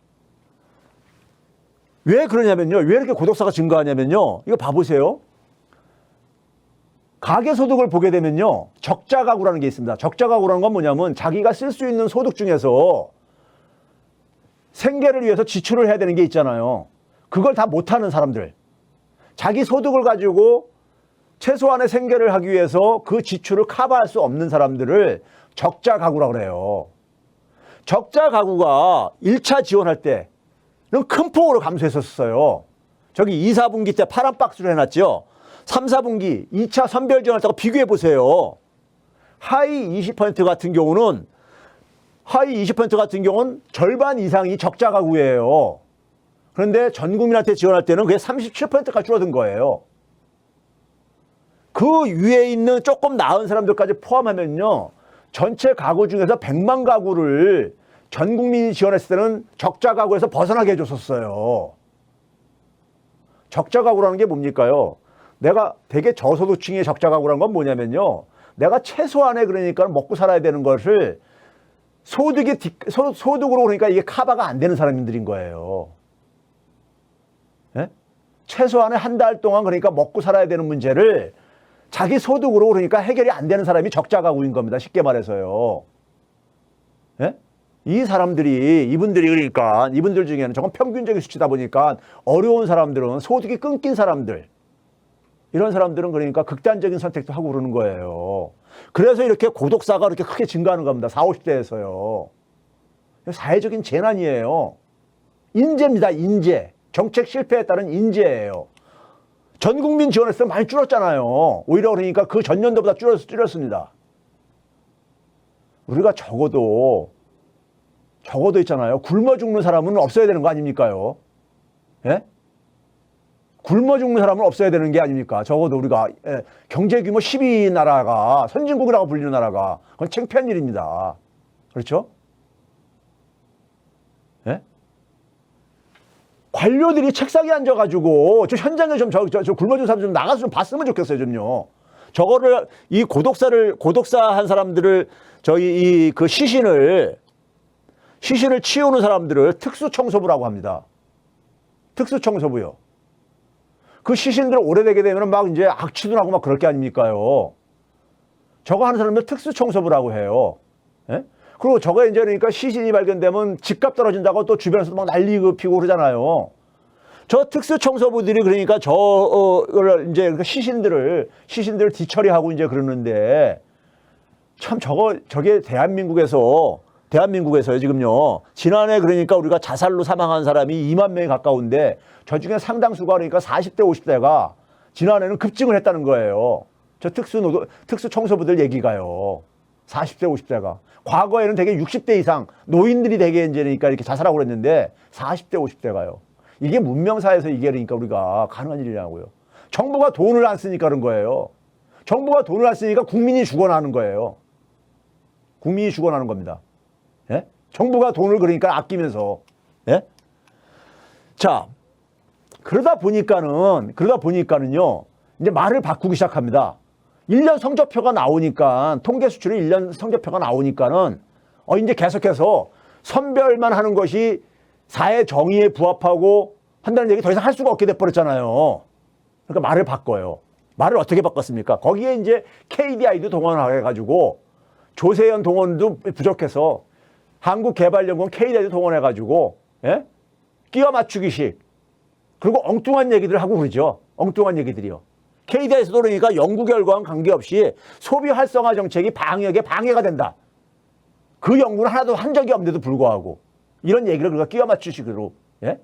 왜 그러냐면요. 왜 이렇게 고독사가 증가하냐면요. 이거 봐보세요. 가계소득을 보게 되면요. 적자 가구라는 게 있습니다. 적자 가구라는 건 뭐냐면 자기가 쓸 수 있는 소득 중에서 생계를 위해서 지출을 해야 되는 게 있잖아요. 그걸 다 못하는 사람들. 자기 소득을 가지고 최소한의 생계를 하기 위해서 그 지출을 커버할 수 없는 사람들을 적자 가구라고 그래요. 적자 가구가 1차 지원할 때는 큰 폭으로 감소했었어요. 저기 2, 4분기 때 파란 박스로 해놨죠. 3, 4분기 2차 선별 지원할 때하고 비교해 보세요. 하위 20% 같은 경우는 절반 이상이 적자 가구예요. 그런데 전 국민한테 지원할 때는 그게 37%가 줄어든 거예요. 그 위에 있는 조금 나은 사람들까지 포함하면요. 전체 가구 중에서 100만 가구를 전 국민이 지원했을 때는 적자 가구에서 벗어나게 해줬었어요. 적자 가구라는 게 뭡니까요? 내가 되게 저소득층의 적자 가구라는 건 뭐냐면요. 내가 최소한의 그러니까 먹고 살아야 되는 것을 소득으로 그러니까 이게 커버가 안 되는 사람들인 거예요. 예? 최소한의 한 달 동안 그러니까 먹고 살아야 되는 문제를 자기 소득으로 그러니까 해결이 안 되는 사람이 적자 가구인 겁니다. 쉽게 말해서요. 예? 이분들 중에는 저건 평균적인 수치다 보니까 어려운 사람들은 소득이 끊긴 사람들, 이런 사람들은 그러니까 극단적인 선택도 하고 그러는 거예요. 그래서 이렇게 고독사가 이렇게 크게 증가하는 겁니다. 40, 50대에서요. 사회적인 재난이에요. 인재입니다. 인재. 정책 실패에 따른 인재예요. 전 국민 지원했을 때 많이 줄었잖아요. 오히려 그러니까 그 전년도보다 줄였습니다. 우리가 적어도 있잖아요. 굶어 죽는 사람은 없어야 되는 거 아닙니까요? 예? 굶어 죽는 사람은 없어야 되는 게 아닙니까? 적어도 우리가 경제 규모 10위 나라가 선진국이라고 불리는 나라가 그건 창피한 일입니다. 그렇죠? 예? 관료들이 책상에 앉아가지고 저 현장에 좀 저 굶어 죽는 사람 좀 나가서 좀 봤으면 좋겠어요, 좀요. 저거를 이 고독사한 사람들을 저희 그 시신을 치우는 사람들을 특수청소부라고 합니다. 특수청소부요. 그 시신들 오래되게 되면 막 이제 악취도 나고 막 그럴 게 아닙니까요. 저거 하는 사람들 특수청소부라고 해요. 예? 그리고 저거 이제 그러니까 시신이 발견되면 집값 떨어진다고 또 주변에서도 막 난리 피고 그러잖아요. 저 특수청소부들이 그러니까 이제 시신들을 뒤처리하고 이제 그러는데 참 저게 대한민국에서요, 지금요. 지난해 그러니까 우리가 자살로 사망한 사람이 2만 명이 가까운데 저 중에 상당수가 그러니까 40대, 50대가 지난해는 급증을 했다는 거예요. 저 특수청소부들 얘기가요. 40대, 50대가. 과거에는 되게 60대 이상 노인들이 되게 이제니까 이렇게 자살하고 그랬는데 40대, 50대가요. 이게 문명사회에서 이게 그러니까 우리가 가능한 일이냐고요. 정부가 돈을 안 쓰니까 그런 거예요. 정부가 돈을 안 쓰니까 국민이 죽어나는 거예요. 국민이 죽어나는 겁니다. 예? 정부가 돈을 그러니까 아끼면서. 예? 자, 그러다 보니까는요, 이제 말을 바꾸기 시작합니다. 1년 성적표가 나오니까, 통계 수출이 1년 성적표가 나오니까는, 이제 계속해서 선별만 하는 것이 사회 정의에 부합하고 한다는 얘기 더 이상 할 수가 없게 돼버렸잖아요. 그러니까 말을 바꿔요. 말을 어떻게 바꿨습니까? 거기에 이제 KDI도 동원해가지고, 조세현 동원도 부족해서, 한국개발연구원 KDI도 동원해가지고, 예? 끼워 맞추기식. 그리고 엉뚱한 얘기들 하고 그러죠. 엉뚱한 얘기들이요. KDI에서도 그러니까 연구 결과와 관계없이 소비 활성화 정책이 방역에 방해가 된다. 그 연구는 하나도 한 적이 없는데도 불구하고 이런 얘기를 그러니까 끼워 맞추식으로. 예?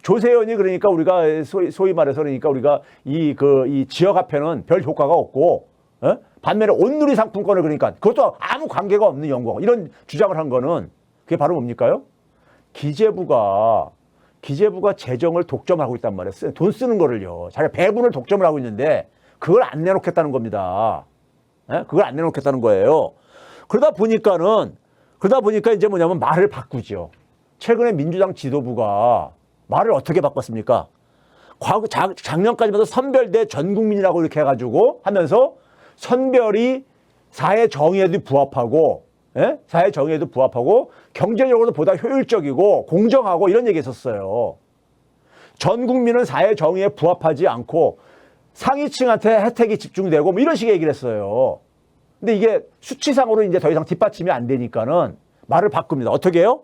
조세현이 그러니까 우리가 소위 말해서 그러니까 우리가 이 지역화폐는 별 효과가 없고, 예? 반면에 온누리 상품권을 그러니까 그것도 아무 관계가 없는 연구가 이런 주장을 한 거는 그게 바로 뭡니까요? 기재부가 재정을 독점하고 있단 말이에요. 돈 쓰는 거를요. 자기가 배분을 독점을 하고 있는데 그걸 안 내놓겠다는 겁니다. 예? 그걸 안 내놓겠다는 거예요. 그러다 보니까 이제 뭐냐면 말을 바꾸죠. 최근에 민주당 지도부가 말을 어떻게 바꿨습니까? 작년까지만 해도 선별대 전 국민이라고 이렇게 해가지고 하면서 선별이 사회 정의에도 부합하고, 예? 사회 정의에도 부합하고 경제적으로도 보다 효율적이고 공정하고 이런 얘기 했었어요. 전 국민은 사회 정의에 부합하지 않고 상위층한테 혜택이 집중되고 뭐 이런 식의 얘기를 했어요. 근데 이게 수치상으로 이제 더 이상 뒷받침이 안 되니까는 말을 바꿉니다. 어떻게 해요?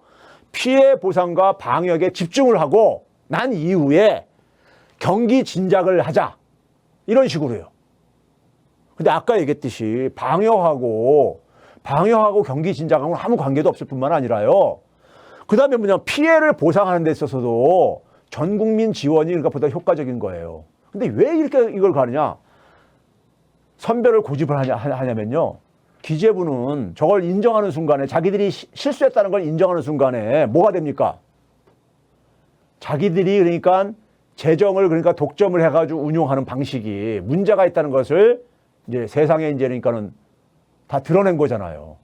피해 보상과 방역에 집중을 하고 난 이후에 경기 진작을 하자. 이런 식으로요. 근데 아까 얘기했듯이 방역하고 경기 진작하고는 아무 관계도 없을 뿐만 아니라요. 그 다음에 뭐냐면 피해를 보상하는 데 있어서도 전 국민 지원이 그러니까 보다 효과적인 거예요. 근데 왜 이렇게 이걸 가느냐? 선별을 고집을 하냐면요. 기재부는 저걸 인정하는 순간에 자기들이 실수했다는 걸 인정하는 순간에 뭐가 됩니까? 자기들이 그러니까 재정을 그러니까 독점을 해가지고 운용하는 방식이 문제가 있다는 것을 이제 세상에 이제 그러니까는 다 드러낸 거잖아요.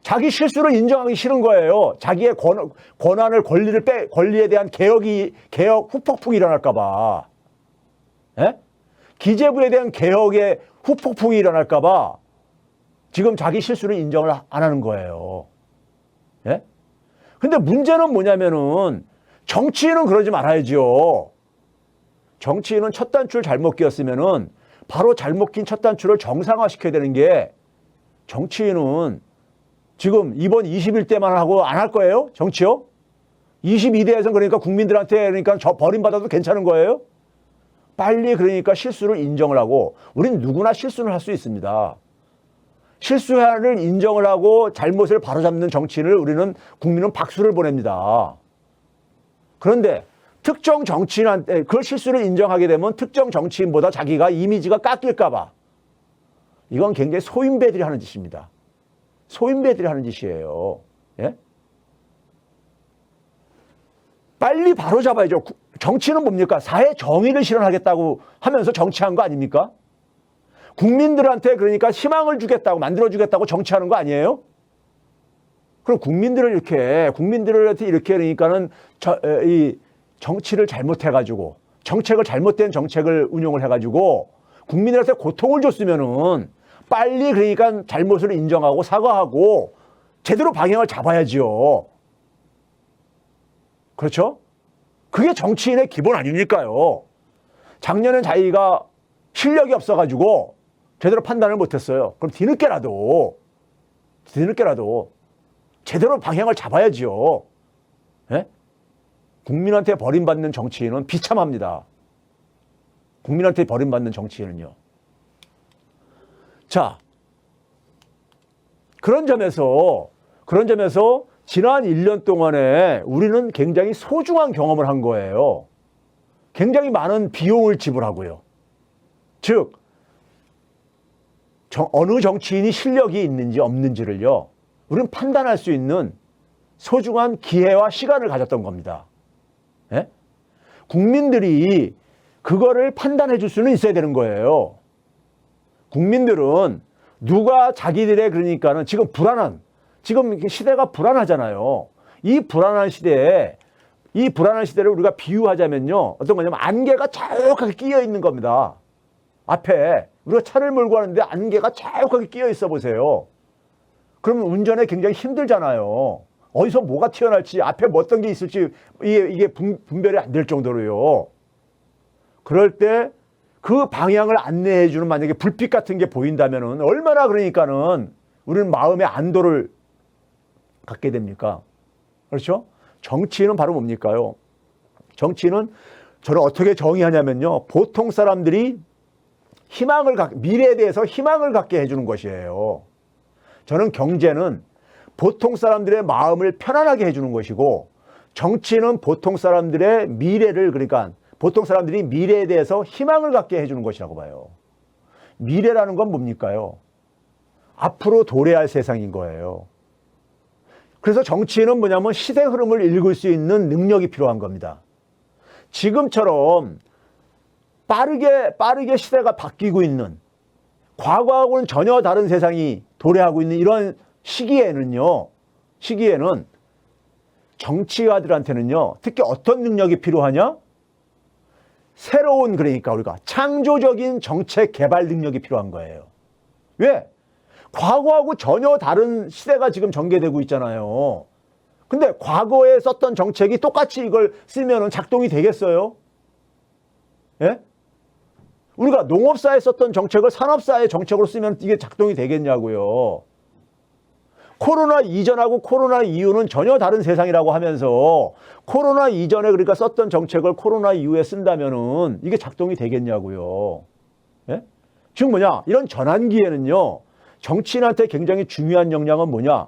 자기 실수를 인정하기 싫은 거예요. 자기의 권한을 권리에 대한 개혁 후폭풍이 일어날까봐. 예? 기재부에 대한 개혁의 후폭풍이 일어날까봐 지금 자기 실수를 인정을 안 하는 거예요. 예? 근데 문제는 뭐냐면은 정치인은 그러지 말아야죠. 정치인은 첫 단추를 잘못 끼었으면은 바로 잘못 낀 첫 단추를 정상화시켜야 되는 게 정치인은 지금 이번 21대만 하고 안 할 거예요? 정치요? 22대에서는 그러니까 국민들한테 그러니까 버림받아도 괜찮은 거예요? 빨리 그러니까 실수를 인정을 하고 우린 누구나 실수를 할 수 있습니다. 실수를 인정을 하고 잘못을 바로잡는 정치인을 국민은 박수를 보냅니다. 그런데 특정 정치인한테 그 실수를 인정하게 되면 특정 정치인보다 자기가 이미지가 깎일까 봐. 이건 굉장히 소인배들이 하는 짓입니다. 소인배들이 하는 짓이에요. 예? 빨리 바로잡아야죠. 정치는 뭡니까? 사회 정의를 실현하겠다고 하면서 정치한 거 아닙니까? 국민들한테 그러니까 희망을 주겠다고 만들어주겠다고 정치하는 거 아니에요? 그럼 국민들한테 이렇게 그러니까는 이 정치를 잘못해가지고 잘못된 정책을 운용을 해가지고 국민들한테 고통을 줬으면은 빨리 그러니까 잘못을 인정하고 사과하고 제대로 방향을 잡아야지요. 그렇죠? 그게 정치인의 기본 아닙니까요? 작년엔 자기가 실력이 없어가지고 제대로 판단을 못했어요. 그럼 뒤늦게라도 제대로 방향을 잡아야지요. 예? 국민한테 버림받는 정치인은 비참합니다. 국민한테 버림받는 정치인은요. 자, 그런 점에서 지난 1년 동안에 우리는 굉장히 소중한 경험을 한 거예요. 굉장히 많은 비용을 지불하고요. 즉, 어느 정치인이 실력이 있는지 없는지를요, 우리는 판단할 수 있는 소중한 기회와 시간을 가졌던 겁니다. 예? 국민들이 그거를 판단해 줄 수는 있어야 되는 거예요. 국민들은 누가 자기들의 그러니까는 지금 시대가 불안하잖아요. 이 불안한 시대를 우리가 비유하자면요, 어떤 거냐면 안개가 자욱하게 끼어 있는 겁니다. 앞에 우리가 차를 몰고 가는데 안개가 자욱하게 끼어 있어 보세요. 그러면 운전에 굉장히 힘들잖아요. 어디서 뭐가 튀어나올지, 앞에 뭐 어떤 게 있을지 이게 분별이 안 될 정도로요. 그럴 때 그 방향을 안내해 주는 만약에 불빛 같은 게 보인다면은 얼마나 그러니까는 우리는 마음의 안도를 갖게 됩니까? 그렇죠? 정치인은 바로 뭡니까요? 정치인은 저는 어떻게 정의하냐면요, 보통 사람들이 미래에 대해서 희망을 갖게 해주는 것이에요. 저는 경제는 보통 사람들의 마음을 편안하게 해주는 것이고, 정치는 보통 사람들의 미래를, 그러니까 보통 사람들이 미래에 대해서 희망을 갖게 해주는 것이라고 봐요. 미래라는 건 뭡니까요? 앞으로 도래할 세상인 거예요. 그래서 정치인은 뭐냐면 시대 흐름을 읽을 수 있는 능력이 필요한 겁니다. 지금처럼 빠르게 시대가 바뀌고 있는, 과거하고는 전혀 다른 세상이 도래하고 있는 이런 시기에는 정치가들한테는요, 특히 어떤 능력이 필요하냐? 새로운, 그러니까 우리가 창조적인 정책 개발 능력이 필요한 거예요. 왜? 과거하고 전혀 다른 시대가 지금 전개되고 있잖아요. 근데 과거에 썼던 정책이 똑같이 이걸 쓰면은 작동이 되겠어요? 예? 우리가 농업사에 썼던 정책을 산업사의 정책으로 쓰면 이게 작동이 되겠냐고요. 코로나 이전하고 코로나 이후는 전혀 다른 세상이라고 하면서 코로나 이전에 그러니까 썼던 정책을 코로나 이후에 쓴다면은 이게 작동이 되겠냐고요. 예? 즉 뭐냐? 이런 전환기에는요, 정치인한테 굉장히 중요한 역량은 뭐냐?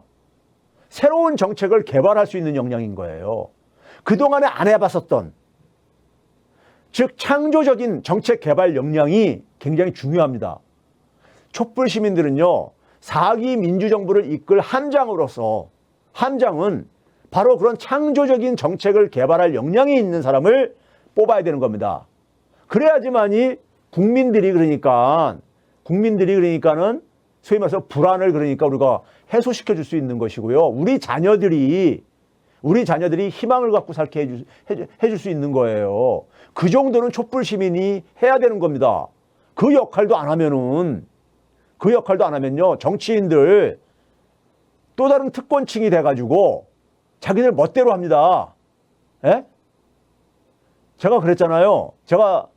새로운 정책을 개발할 수 있는 역량인 거예요. 그동안에 안 해봤었던, 즉 창조적인 정책 개발 역량이 굉장히 중요합니다. 촛불 시민들은요, 4기 민주정부를 이끌 함장으로서, 함장은 바로 그런 창조적인 정책을 개발할 역량이 있는 사람을 뽑아야 되는 겁니다. 그래야지만이 국민들이 그러니까는 소위 말해서 불안을 그러니까 우리가 해소시켜 줄 수 있는 것이고요. 우리 자녀들이 희망을 갖고 살게 해줄 수 있는 거예요. 그 정도는 촛불 시민이 해야 되는 겁니다. 그 역할도 안 하면요, 정치인들 또 다른 특권층이 돼가지고 자기들 멋대로 합니다. 예? 제가 그랬잖아요. 제가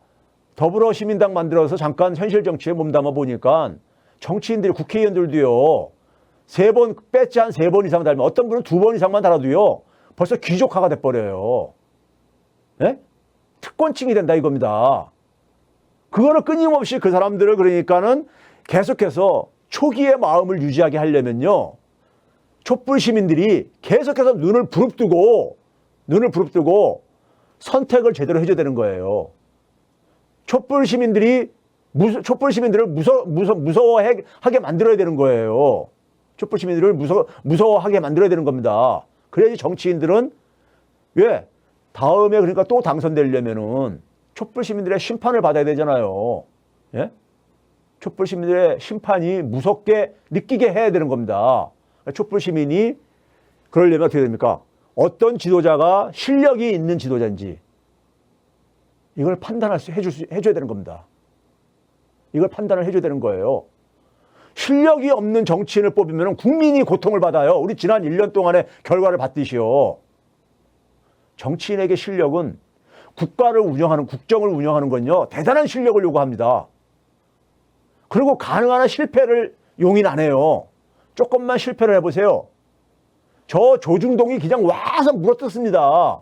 더불어시민당 만들어서 잠깐 현실 정치에 몸담아 보니까 정치인들이, 국회의원들도요, 3번, 배지 한 3번 이상 달면, 어떤 분은 2번 이상만 달아도요, 벌써 귀족화가 돼버려요. 예? 특권층이 된다 이겁니다. 그거를 끊임없이 그 사람들을 그러니까는 계속해서 초기의 마음을 유지하게 하려면요, 촛불 시민들이 계속해서 눈을 부릅뜨고 선택을 제대로 해줘야 되는 거예요. 촛불 시민들을 무서워하게 만들어야 되는 거예요. 촛불 시민들을 무서워하게 만들어야 되는 겁니다. 그래야지 정치인들은, 왜? 다음에 그러니까 또 당선되려면은 촛불 시민들의 심판을 받아야 되잖아요. 예? 촛불 시민들의 심판이 무섭게 느끼게 해야 되는 겁니다. 촛불 시민이 그러려면 어떻게 됩니까? 어떤 지도자가 실력이 있는 지도자인지 이걸 해줘야 되는 겁니다. 이걸 판단을 해줘야 되는 거예요. 실력이 없는 정치인을 뽑으면 국민이 고통을 받아요. 우리 지난 1년 동안의 결과를 봤듯이요. 정치인에게 실력은 국정을 운영하는 건요, 대단한 실력을 요구합니다. 그리고 가능한 한 실패를 용인 안 해요. 조금만 실패를 해보세요. 저 조중동이 그냥 와서 물어뜯습니다.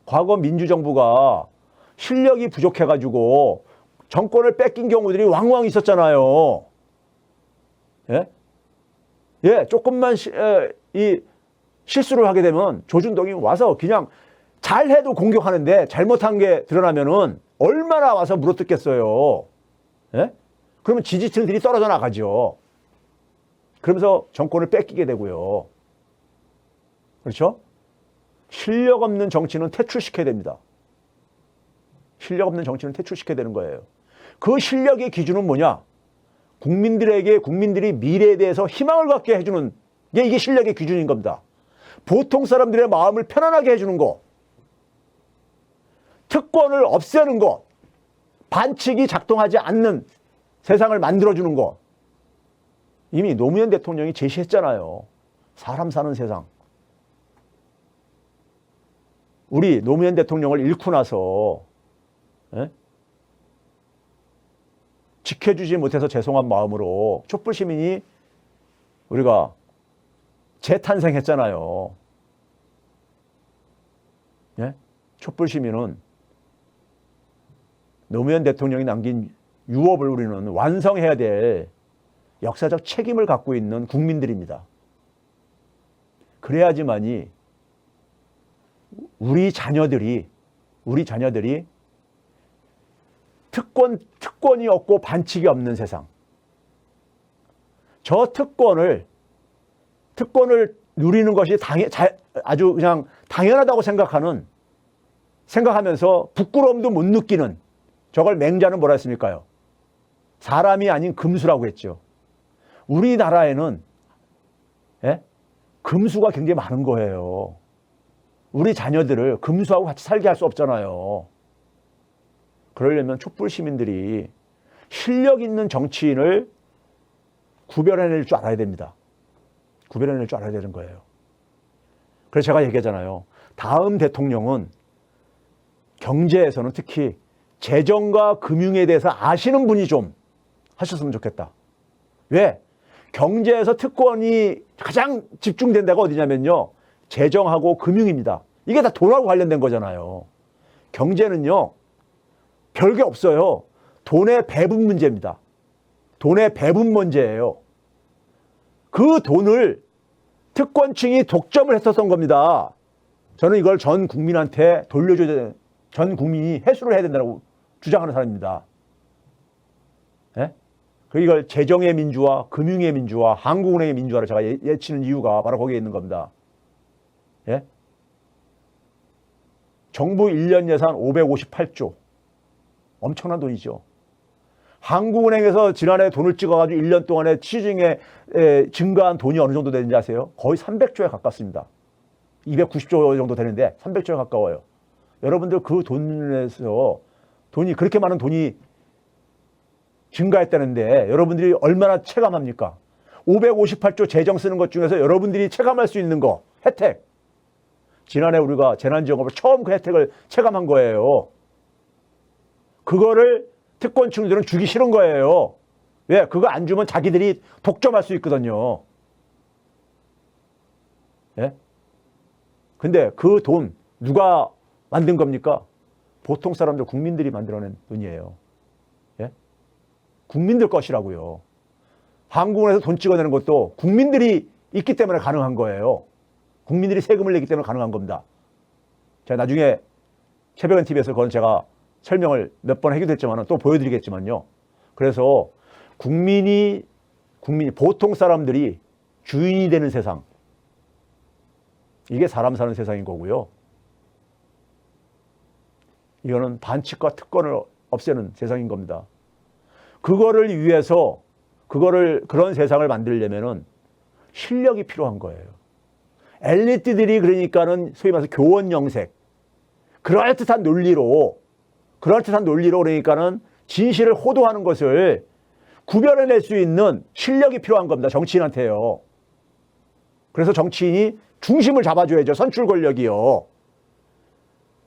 과거 민주정부가 실력이 부족해가지고 정권을 뺏긴 경우들이 왕왕 있었잖아요. 예? 예, 조금만 이 실수를 하게 되면 조준동이 와서 그냥 잘해도 공격하는데 잘못한 게 드러나면은 얼마나 와서 물어뜯겠어요. 예? 그러면 지지층들이 떨어져 나가죠. 그러면서 정권을 뺏기게 되고요. 그렇죠? 실력 없는 정치는 퇴출시켜야 됩니다. 실력 없는 정치는 퇴출시켜야 되는 거예요. 그 실력의 기준은 뭐냐? 국민들에게 국민들이 미래에 대해서 희망을 갖게 해주는 게 이게 실력의 기준인 겁니다. 보통 사람들의 마음을 편안하게 해주는 거, 특권을 없애는 거, 반칙이 작동하지 않는 세상을 만들어주는 거. 이미 노무현 대통령이 제시했잖아요. 사람 사는 세상. 우리 노무현 대통령을 잃고 나서 지켜주지 못해서 죄송한 마음으로 촛불 시민이 우리가 재탄생했잖아요. 예? 촛불 시민은 노무현 대통령이 남긴 유업을 우리는 완성해야 될 역사적 책임을 갖고 있는 국민들입니다. 그래야지만이 우리 자녀들이 특권이 없고 반칙이 없는 세상. 저 특권을 누리는 것이 아주 그냥 당연하다고 생각하면서 부끄러움도 못 느끼는 저걸 맹자는 뭐라 했습니까요? 사람이 아닌 금수라고 했죠. 우리나라에는 금수가 굉장히 많은 거예요. 우리 자녀들을 금수하고 같이 살게 할 수 없잖아요. 그러려면 촛불 시민들이 실력 있는 정치인을 구별해낼 줄 알아야 됩니다. 구별해낼 줄 알아야 되는 거예요. 그래서 제가 얘기하잖아요. 다음 대통령은 경제에서는 특히 재정과 금융에 대해서 아시는 분이 좀 하셨으면 좋겠다. 왜? 경제에서 특권이 가장 집중된 데가 어디냐면요. 재정하고 금융입니다. 이게 다 돈하고 관련된 거잖아요. 경제는요. 별게 없어요. 돈의 배분 문제입니다. 돈의 배분 문제예요. 그 돈을 특권층이 독점을 했었던 겁니다. 저는 이걸 전 국민한테 돌려줘야 전 국민이 회수를 해야 된다고 주장하는 사람입니다. 예? 이걸 재정의 민주화, 금융의 민주화, 한국은행의 민주화를 제가 예치는 이유가 바로 거기에 있는 겁니다. 예? 정부 1년 예산 558조. 엄청난 돈이죠. 한국은행에서 지난해 돈을 찍어가지고 1년 동안에 시중에 증가한 돈이 어느 정도 되는지 아세요? 거의 300조에 가깝습니다. 290조 정도 되는데 300조에 가까워요. 여러분들 그 돈에서 그렇게 많은 돈이 증가했다는데 여러분들이 얼마나 체감합니까? 558조 재정 쓰는 것 중에서 여러분들이 체감할 수 있는 거, 혜택. 지난해 우리가 재난지원금을 처음 그 혜택을 체감한 거예요. 그거를 특권층들은 주기 싫은 거예요. 왜? 그거 안 주면 자기들이 독점할 수 있거든요. 예? 근데 그 돈 누가 만든 겁니까? 보통 사람들, 국민들이 만들어낸 돈이에요. 예? 국민들 것이라고요. 한국은행에서 돈 찍어내는 것도 국민들이 있기 때문에 가능한 거예요. 국민들이 세금을 내기 때문에 가능한 겁니다. 제가 나중에 새벽엔 TV에서 그건 제가 설명을 몇 번 하기도 했지만 또 보여드리겠지만요. 그래서 국민이 보통 사람들이 주인이 되는 세상. 이게 사람 사는 세상인 거고요. 이거는 반칙과 특권을 없애는 세상인 겁니다. 그거를 위해서 그런 세상을 만들려면은 실력이 필요한 거예요. 엘리트들이 그러니까는 소위 말해서 교원 영색. 그럴듯한 논리로 그러니까는 진실을 호도하는 것을 구별해낼 수 있는 실력이 필요한 겁니다. 정치인한테요. 그래서 정치인이 중심을 잡아줘야죠. 선출 권력이요.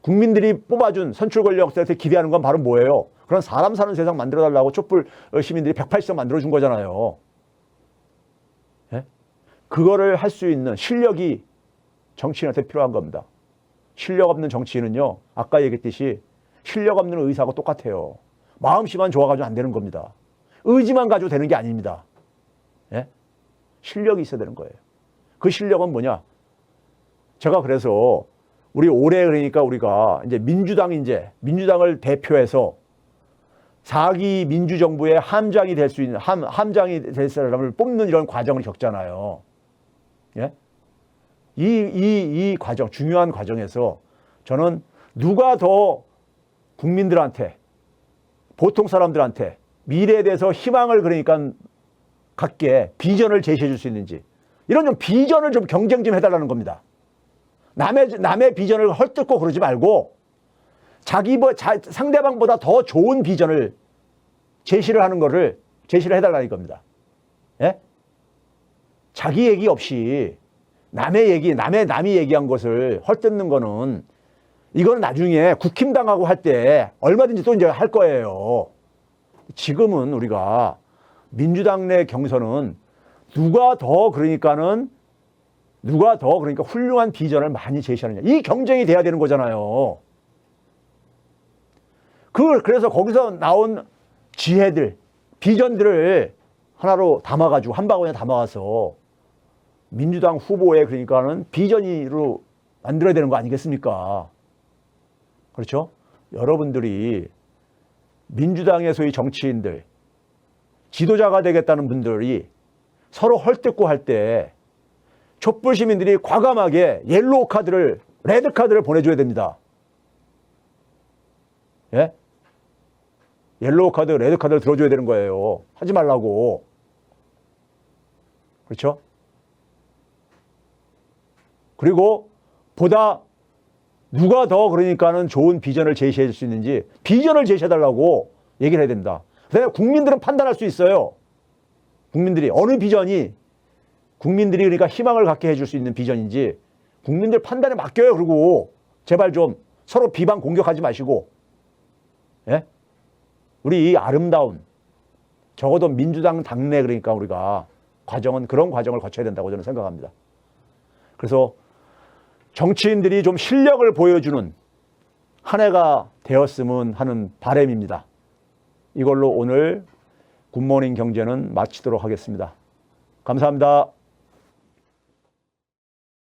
국민들이 뽑아준 선출 권력한테 기대하는 건 바로 뭐예요? 그런 사람 사는 세상 만들어달라고 촛불 시민들이 180석 만들어준 거잖아요. 예? 그거를 할 수 있는 실력이 정치인한테 필요한 겁니다. 실력 없는 정치인은요. 아까 얘기했듯이 실력 없는 의사하고 똑같아요. 마음씨만 좋아가지고 안 되는 겁니다. 의지만 가지고 되는 게 아닙니다. 예? 실력이 있어야 되는 거예요. 그 실력은 뭐냐? 제가 그래서 우리 올해 그러니까 우리가 이제 민주당을 대표해서 4기 민주정부의 함장이 될 수 있는 함장이 될 사람을 뽑는 이런 과정을 겪잖아요. 예? 이 과정, 중요한 과정에서 저는 누가 더 국민들한테, 보통 사람들한테 미래에 대해서 희망을 그러니까 갖게 비전을 제시해 줄 수 있는지, 이런 좀 비전을 좀 경쟁 좀 해달라는 겁니다. 남의 비전을 헐뜯고 그러지 말고 상대방보다 더 좋은 비전을 제시를 해달라는 겁니다. 예? 자기 얘기 없이 남이 얘기한 것을 헐뜯는 거는, 이거는 나중에 국힘당하고 할 때 얼마든지 또 이제 할 거예요. 지금은 우리가 민주당 내 경선은 누가 더 그러니까 훌륭한 비전을 많이 제시하느냐, 이 경쟁이 돼야 되는 거잖아요. 그래서 거기서 나온 지혜들, 비전들을 하나로 담아가지고 한 바구니에 담아와서 민주당 후보에 그러니까는 비전으로 만들어야 되는 거 아니겠습니까? 그렇죠? 여러분들이 민주당의 소위 정치인들, 지도자가 되겠다는 분들이 서로 헐뜯고 할 때 촛불 시민들이 과감하게 옐로우 카드를, 레드 카드를 보내줘야 됩니다. 예? 옐로우 카드, 레드 카드를 들어줘야 되는 거예요. 하지 말라고. 그렇죠? 그리고 보다 누가 더 그러니까는 좋은 비전을 제시해 줄 수 있는지 비전을 제시해 달라고 얘기를 해야 됩니다. 그다음에 국민들은 판단할 수 있어요. 국민들이 어느 비전이 국민들이 그러니까 희망을 갖게 해줄 수 있는 비전인지 국민들 판단에 맡겨요. 그리고 제발 좀 서로 비방 공격하지 마시고, 예? 우리 이 아름다운, 적어도 민주당 당내 그러니까 우리가 그런 과정을 거쳐야 된다고 저는 생각합니다. 그래서 정치인들이 좀 실력을 보여주는 한 해가 되었으면 하는 바람입니다. 이걸로 오늘 굿모닝 경제는 마치도록 하겠습니다. 감사합니다.